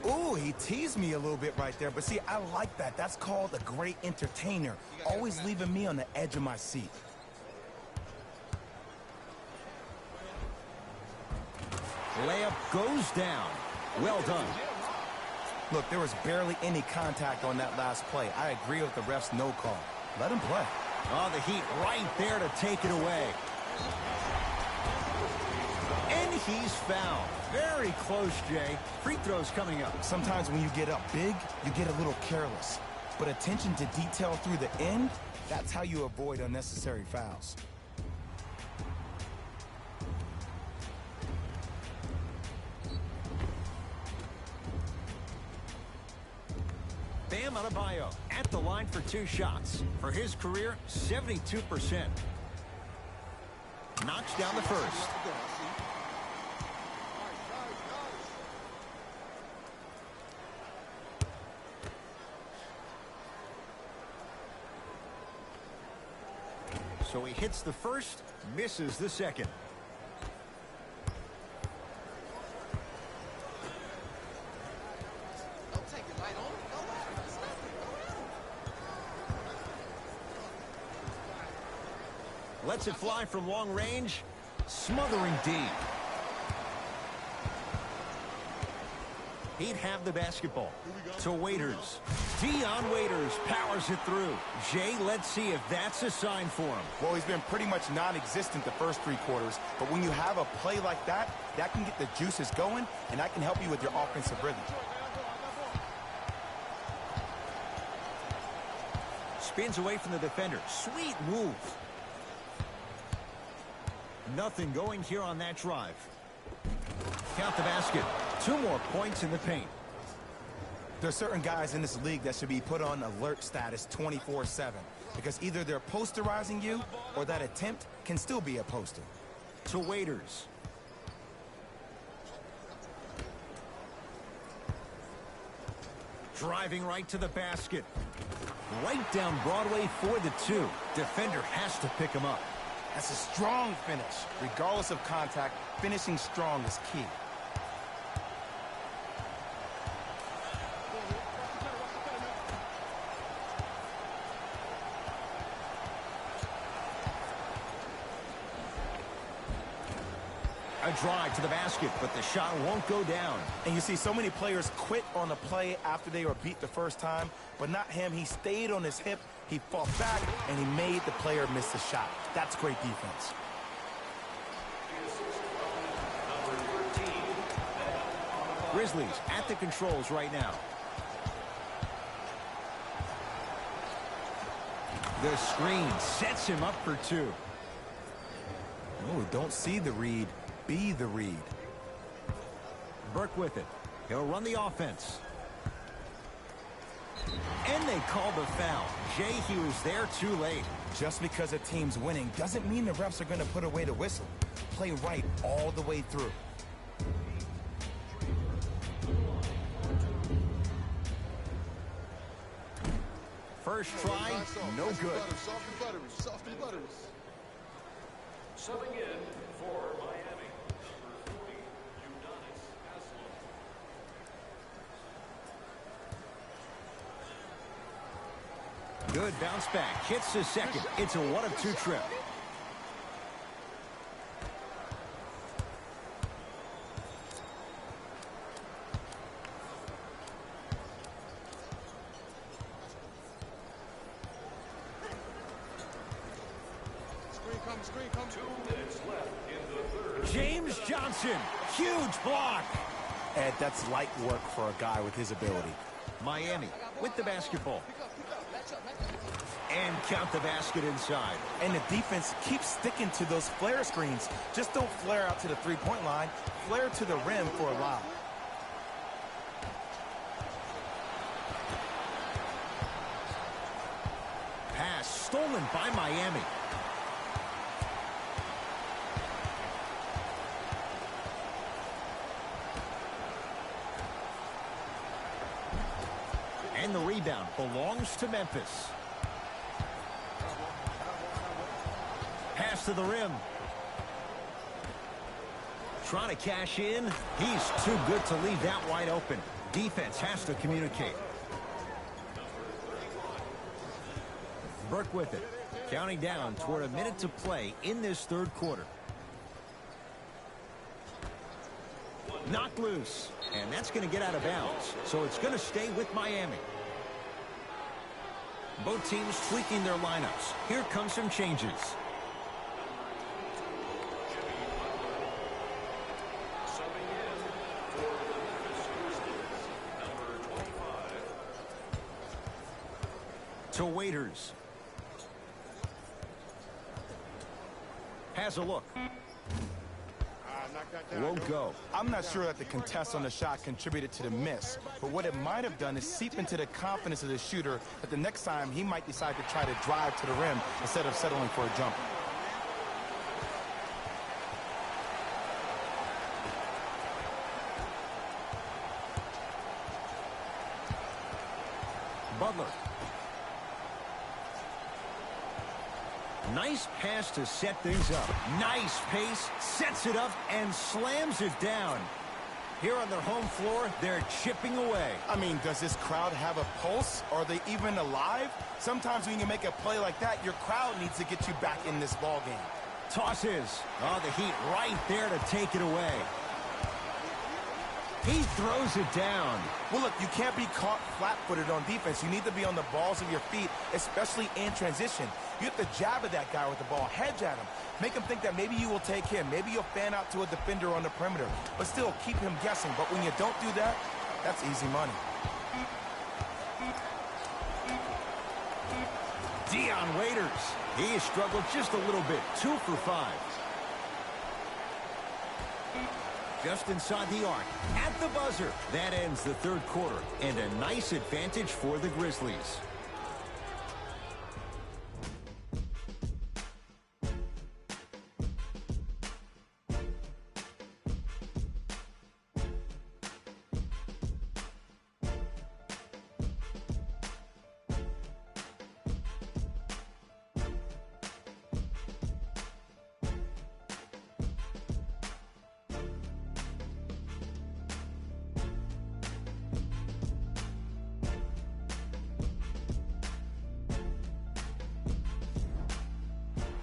Ooh, he teased me a little bit right there, but see, I like that. That's called a great entertainer, always leaving me on the edge of my seat. Layup goes down. Well done. Look, there was barely any contact on that last play. I agree with the ref's no call. Let him play. Oh, the Heat right there to take it away. And he's fouled. Very close, Jay. Free throws coming up. Sometimes when you get up big, you get a little careless. But attention to detail through the end, that's how you avoid unnecessary fouls. Bam Adebayo at the line for 2 shots. For his career, 72%. Knocks down the first. So he hits the first, misses the second. Lets it fly from long range. Smothering deep. He'd have the basketball. To Waiters. Dion Waiters powers it through. Jay, let's see if that's a sign for him. Well, he's been pretty much non-existent the first 3 quarters, but when you have a play like that, that can get the juices going, and that can help you with your offensive rhythm. Spins away from the defender. Sweet move. Nothing going here on that drive. Count the basket. 2 more points in the paint. There are certain guys in this league that should be put on alert status 24/7 because either they're posterizing you or that attempt can still be a poster. To Waiters. Driving right to the basket. Right down Broadway for the 2. Defender has to pick him up. That's a strong finish. Regardless of contact, finishing strong is key. A drive to the basket, but the shot won't go down. And you see so many players quit on a play after they were beat the first time, but not him. He stayed on his hip, he fought back, and he made the player miss the shot. That's great defense. Grizzlies at the controls right now. The screen sets him up for 2. Oh, don't see the read. Be the read. Burke with it. He'll run the offense. And they call the foul. Jay, he was there too late. Just because a team's winning doesn't mean the refs are going to put away the whistle. Play right all the way through. First try, no good. Soft and buttery. Subbing in for Miami, number 40, Udonis Haslem. Good bounce back. Hits the second. It's a 1 of 2 trip. Screen come. 2 minutes left in the 3rd. James Johnson. Huge block. Ed, that's light work for a guy with his ability. Miami with the basketball. And count the basket inside. And the defense keeps sticking to those flare screens. Just don't flare out to the 3-point line. Flare to the rim for a lob. Pass stolen by Miami. And And the rebound belongs to Memphis. Pass to the rim. Trying to cash in. He's too good to leave that wide open. Defense has to communicate. Burke with it. Counting down toward a minute to play in this third quarter. Knocked loose. And that's going to get out of bounds. So it's going to stay with Miami. Both teams tweaking their lineups. Here come some changes. To Waiters. Has a look. Won't go. I'm not sure that the contest on the shot contributed to the miss, but what it might have done is seep into the confidence of the shooter that the next time he might decide to try to drive to the rim instead of settling for a jumper. Butler. Nice pass to set things up. Nice pace, sets it up, and slams it down. Here on their home floor, they're chipping away. I mean, does this crowd have a pulse? Are they even alive? Sometimes when you make a play like that, your crowd needs to get you back in this ball game. Tosses. Oh, the Heat right there to take it away. He throws it down. Well, look, you can't be caught flat-footed on defense. You need to be on the balls of your feet, especially in transition. You have to jab at that guy with the ball, hedge at him. Make him think that maybe you will take him. Maybe you'll fan out to a defender on the perimeter. But still, keep him guessing. But when you don't do that, that's easy money. Dion Waiters. He has struggled just a little bit. 2 for 5. Just inside the arc. At the buzzer. That ends the third quarter. And a nice advantage for the Grizzlies.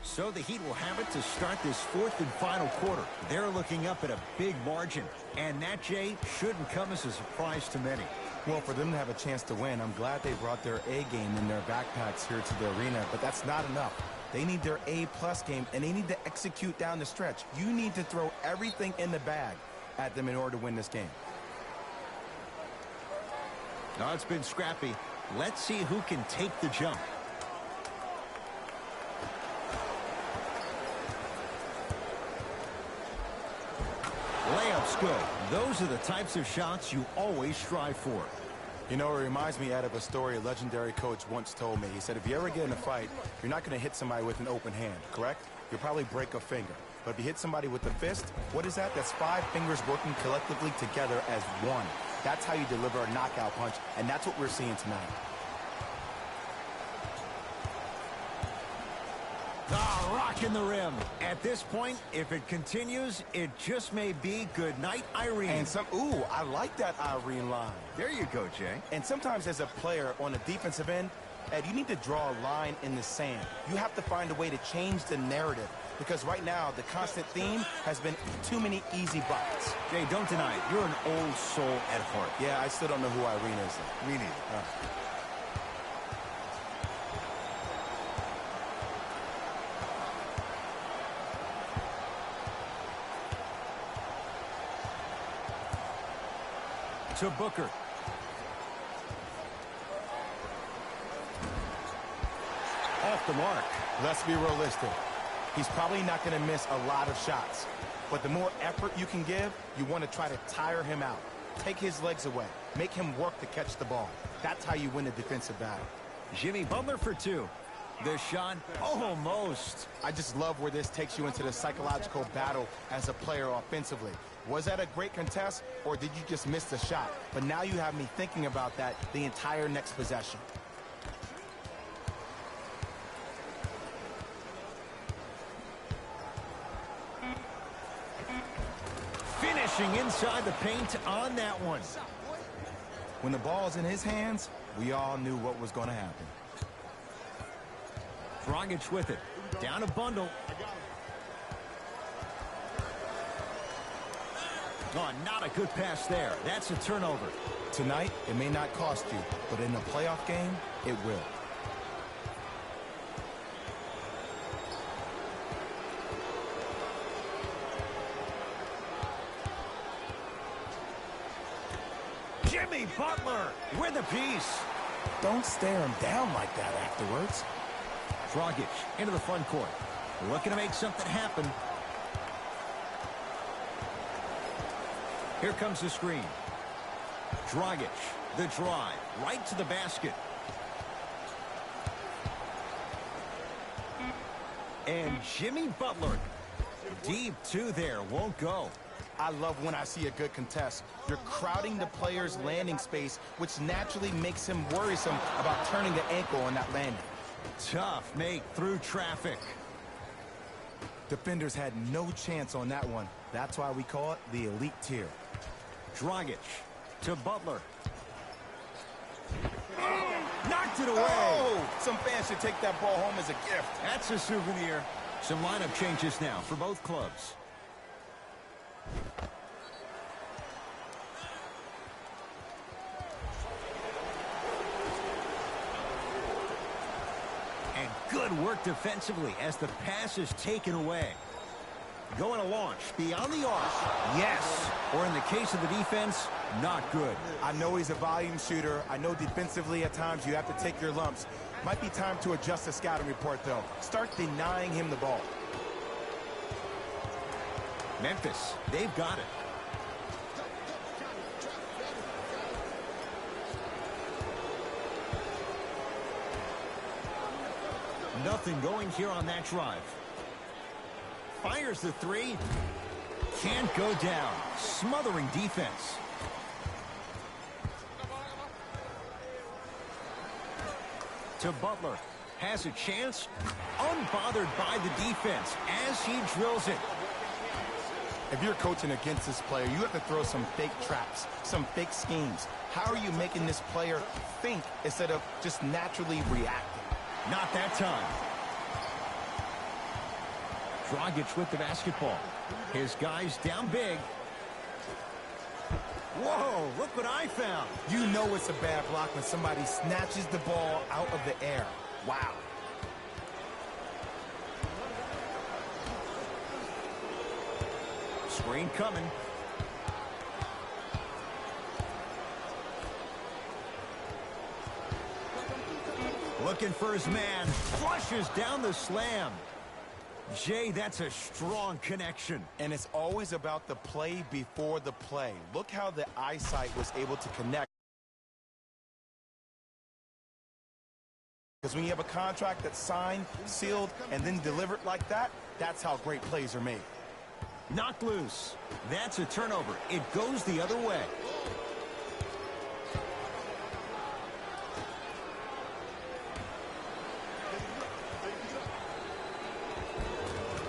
So the Heat will have it to start this fourth and final quarter. They're looking up at a big margin. And that, Jay, shouldn't come as a surprise to many. Well, for them to have a chance to win, I'm glad they brought their A game in their backpacks here to the arena, but that's not enough. They need their A-plus game, and they need to execute down the stretch. You need to throw everything in the bag at them in order to win this game. Now it's been scrappy. Let's see who can take the jump. Layup's good. Those are the types of shots you always strive for. You know, it reminds me of a story a legendary coach once told me. He said, if you ever get in a fight, you're not going to hit somebody with an open hand, correct? You'll probably break a finger. But if you hit somebody with a fist, what is that? That's 5 fingers working collectively together as one. That's how you deliver a knockout punch, and that's what we're seeing tonight. Ah, rocking the rim. At this point, if it continues, it just may be good night, Irene. And ooh, I like that Irene line. There you go, Jay. And sometimes as a player on the defensive end, Ed, you need to draw a line in the sand. You have to find a way to change the narrative. Because right now, the constant theme has been too many easy buckets. Jay, don't deny it. You're an old soul at heart. Yeah, I still don't know who Irene is, though. Me neither. To Booker. Off the mark. Let's be realistic. He's probably not going to miss a lot of shots. But the more effort you can give, you want to try to tire him out. Take his legs away. Make him work to catch the ball. That's how you win a defensive battle. Jimmy Butler for 2. The shot, almost. I just love where this takes you into the psychological battle as a player offensively. Was that a great contest, or did you just miss the shot? But now you have me thinking about that the entire next possession. Finishing inside the paint on that one. When the ball's in his hands, we all knew what was going to happen. Dragic with it. Down a bundle. Oh, not a good pass there. That's a turnover. Tonight, it may not cost you, but in a playoff game, it will. Jimmy Butler with a piece. Don't stare him down like that afterwards. Dragic into the front court. Looking to make something happen. Here comes the screen. Dragic, the drive, right to the basket. And Jimmy Butler, deep two there, won't go. I love when I see a good contest. You're crowding the player's landing space, which naturally makes him worrisome about turning the ankle on that landing. Tough make through traffic. Defenders had no chance on that one. That's why we call it the elite tier. Dragic to Butler. Knocked it away. Oh! Some fans should take that ball home as a gift. That's a souvenir. Some lineup changes now for both clubs. And good work defensively as the pass is taken away. Going to launch beyond the arc. Yes. Or in the case of the defense, not good. I know he's a volume shooter. I know defensively at times you have to take your lumps. Might be time to adjust the scouting report, though. Start denying him the ball. Memphis, they've got it. Nothing going here on that drive. Fires the three. Can't go down. Smothering defense. To Butler. Has a chance. Unbothered by the defense as he drills it. If you're coaching against this player, you have to throw some fake traps, some fake schemes. How are you making this player think instead of just naturally reacting? Not that time. Dragic with the basketball. His guys down big. Whoa, look what I found. You know it's a bad block when somebody snatches the ball out of the air. Wow. Screen coming. Looking for his man. Flushes down the slam. Jay, that's a strong connection. And it's always about the play before the play. Look how the eyesight was able to connect. Because when you have a contract that's signed, sealed, and then delivered like that, that's how great plays are made. Knocked loose. That's a turnover. It goes the other way.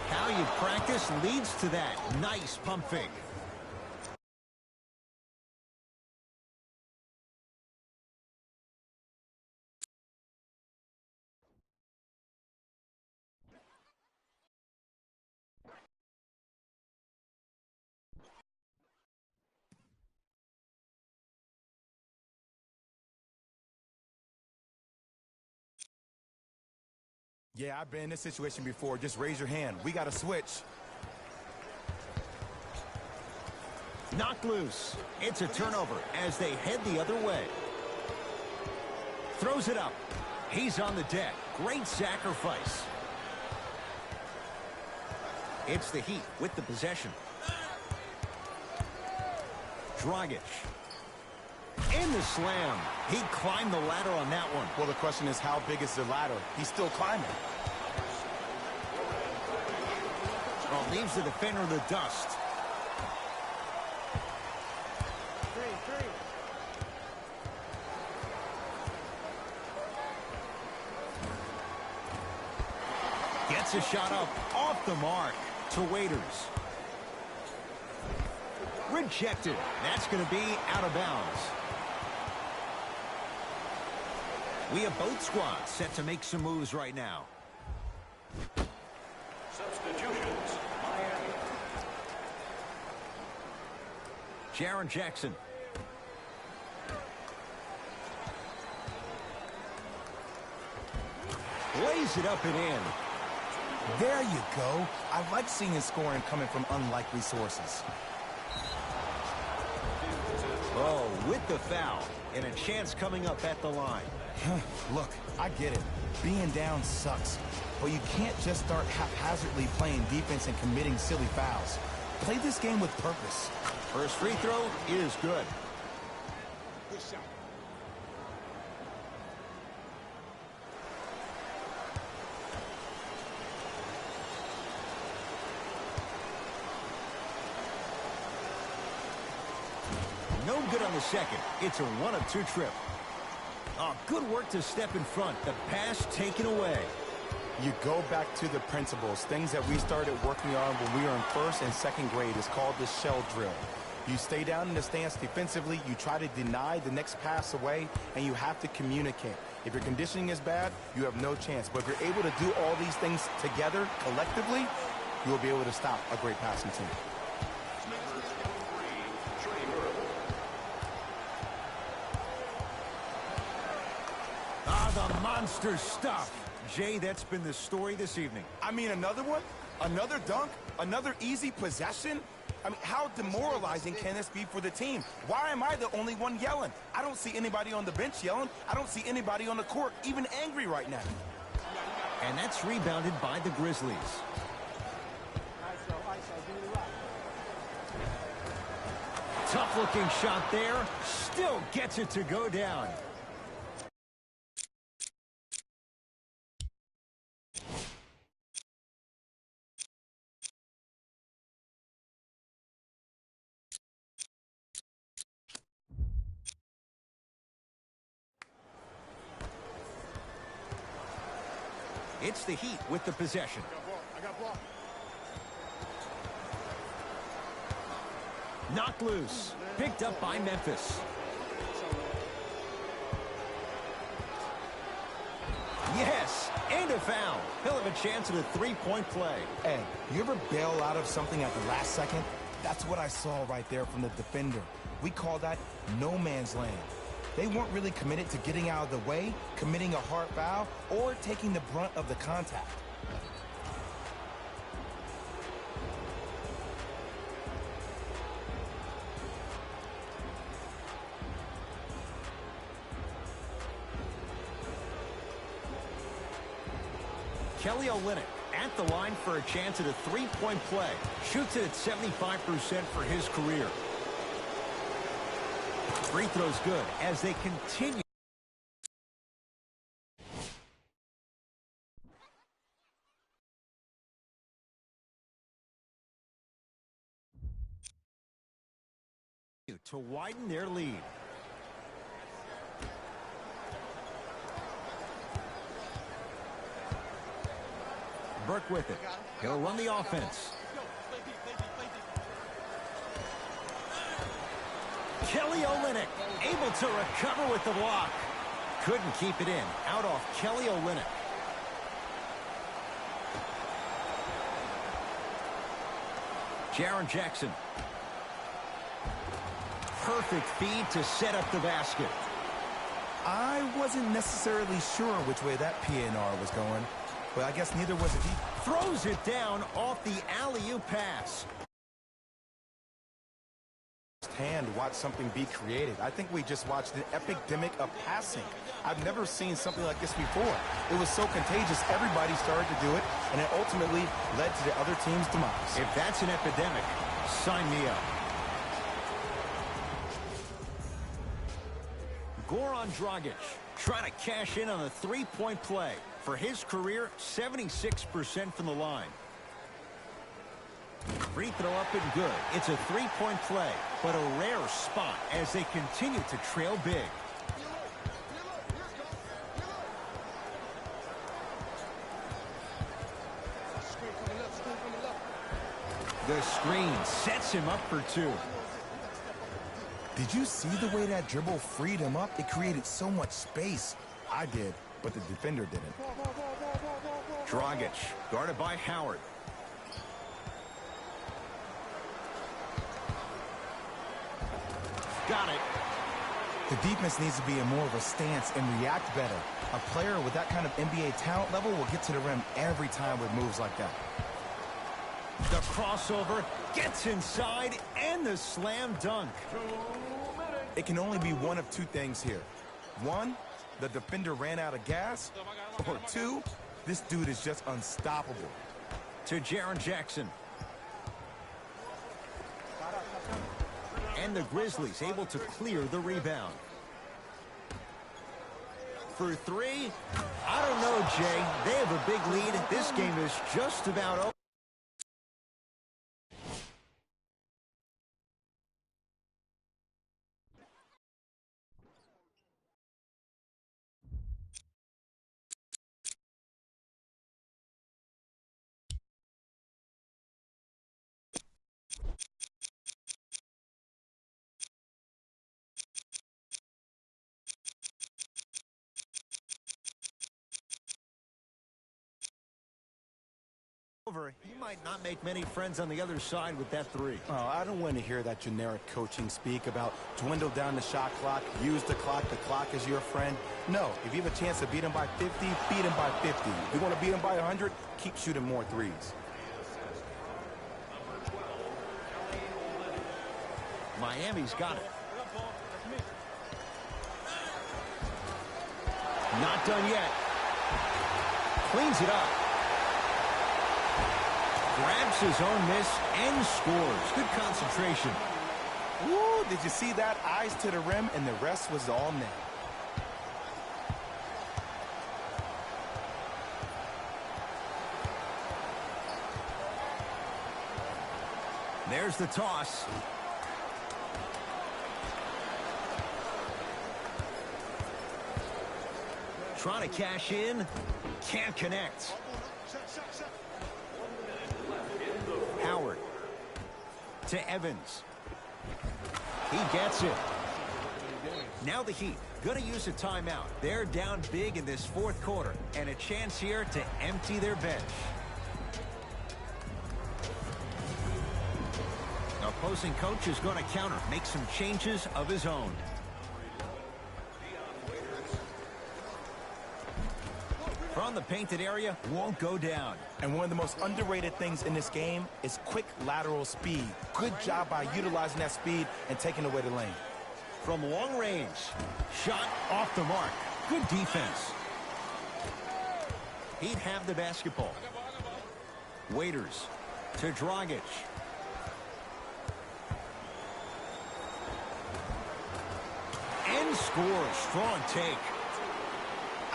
How you practice leads to that. Nice pump fake. Yeah, I've been in this situation before. Just raise your hand. We got to switch. Knocked loose. It's a turnover as they head the other way. Throws it up. He's on the deck. Great sacrifice. It's the Heat with the possession. Dragic. In the slam. He climbed the ladder on that one. Well, the question is, how big is the ladder? He's still climbing. Well, leaves the defender in the dust. Gets a shot up off the mark to Waiters. Rejected. That's going to be out of bounds. We have both squads set to make some moves right now. Substitutions, Miami. Jaren Jackson. Lays it up and in. There you go. I like seeing scoring coming from unlikely sources. Oh, with the foul. And a chance coming up at the line. Look, I get it. Being down sucks. But you can't just start haphazardly playing defense and committing silly fouls. Play this game with purpose. First free throw is good. Good shot. No good on the second. It's a 1-of-2 trip. Oh, good work to step in front. The pass taken away. You go back to the principles, things that we started working on when we were in first and second grade. Is called the shell drill. You stay down in the stance defensively, you try to deny the next pass away, and you have to communicate. If your conditioning is bad, you have no chance. But if you're able to do all these things together, collectively, you will be able to stop a great passing team. Ah, the monster stuff. Jay, that's been the story this evening. I mean, another one? Another dunk? Another easy possession? I mean, how demoralizing can this be for the team? Why am I the only one yelling? I don't see anybody on the bench yelling. I don't see anybody on the court even angry right now. And that's rebounded by the Grizzlies. Tough-looking shot there. Still gets it to go down. It's the Heat with the possession. I got ball. Knocked loose. Picked up by Memphis. Yes, and a foul. He'll have a chance at a three-point play. Hey, you ever bail out of something at the last second? That's what I saw right there from the defender. We call that no man's land. They weren't really committed to getting out of the way, committing a hard foul, or taking the brunt of the contact. Kelly Olynyk at the line for a chance at a three-point play. Shoots it at 75% for his career. Free throw's good as they continue. To widen their lead. Burke with it. He'll run the offense. Kelly Olynyk able to recover with the block. Couldn't keep it in. Out off Kelly Olynyk. Jaren Jackson. Perfect feed to set up the basket. I wasn't necessarily sure which way that PNR was going, but I guess neither was it. Throws it down off the alley-oop pass. Hand watch something be created. I think we just watched an epidemic of passing. I've never seen something like this before. It was so contagious, everybody started to do it, and it ultimately led to the other team's demise. If that's an epidemic, sign me up. Goran Dragic trying to cash in on a three-point play. For his career, 76% from the line. Free throw up and good. It's a three-point play, but a rare spot as they continue to trail big. The screen sets him up for two. Did you see the way that dribble freed him up? It created so much space. I did, but the defender didn't. Dragic, guarded by Howard. Got it. The defense needs to be in more of a stance and react better. A player with that kind of NBA talent level will get to the rim every time with moves like that. The crossover gets inside and the slam dunk. It can only be one of two things here. One, the defender ran out of gas. Or two, this dude is just unstoppable. To Jaren Jackson. And the Grizzlies able to clear the rebound. For three, I don't know, Jay. They have a big lead. This game is just about over. He might not make many friends on the other side with that three. Oh, I don't want to hear that generic coaching speak about dwindle down the shot clock, use the clock is your friend. No, if you have a chance to beat him by 50, beat him by 50. If you want to beat him by 100, keep shooting more threes. Miami's got it. Not done yet. Cleans it up. Grabs his own miss and scores. Good concentration. Woo, did you see that? Eyes to the rim, and the rest was all net. There's the toss. Trying to cash in. Can't connect. Howard to Evans. He gets it. Now the Heat going to use a timeout. They're down big in this fourth quarter and a chance here to empty their bench. Opposing coach is going to counter, make some changes of his own. From the painted area, won't go down. And one of the most underrated things in this game is quick lateral speed. Good job by utilizing that speed and taking away the lane. From long range, shot off the mark. Good defense. He'd have the basketball. Waiters to Dragic. And scores. Strong take.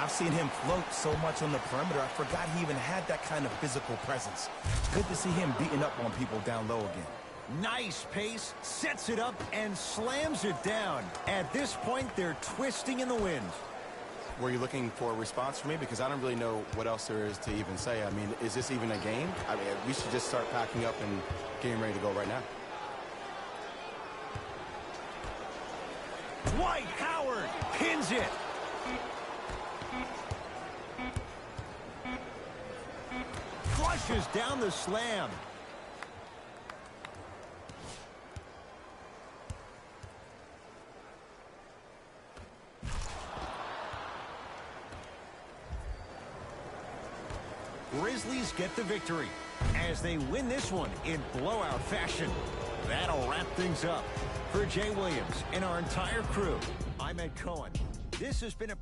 I've seen him float so much on the perimeter, I forgot he even had that kind of physical presence. Good to see him beating up on people down low again. Nice pace, sets it up, and slams it down. At this point, they're twisting in the wind. Were you looking for a response from me? Because I don't really know what else there is to even say. I mean, is this even a game? I mean, we should just start packing up and getting ready to go right now. Dwight Howard pins it. Flushes down the slam. Grizzlies get the victory as they win this one in blowout fashion. That'll wrap things up. For Jay Williams and our entire crew, I'm Ed Cohen. This has been a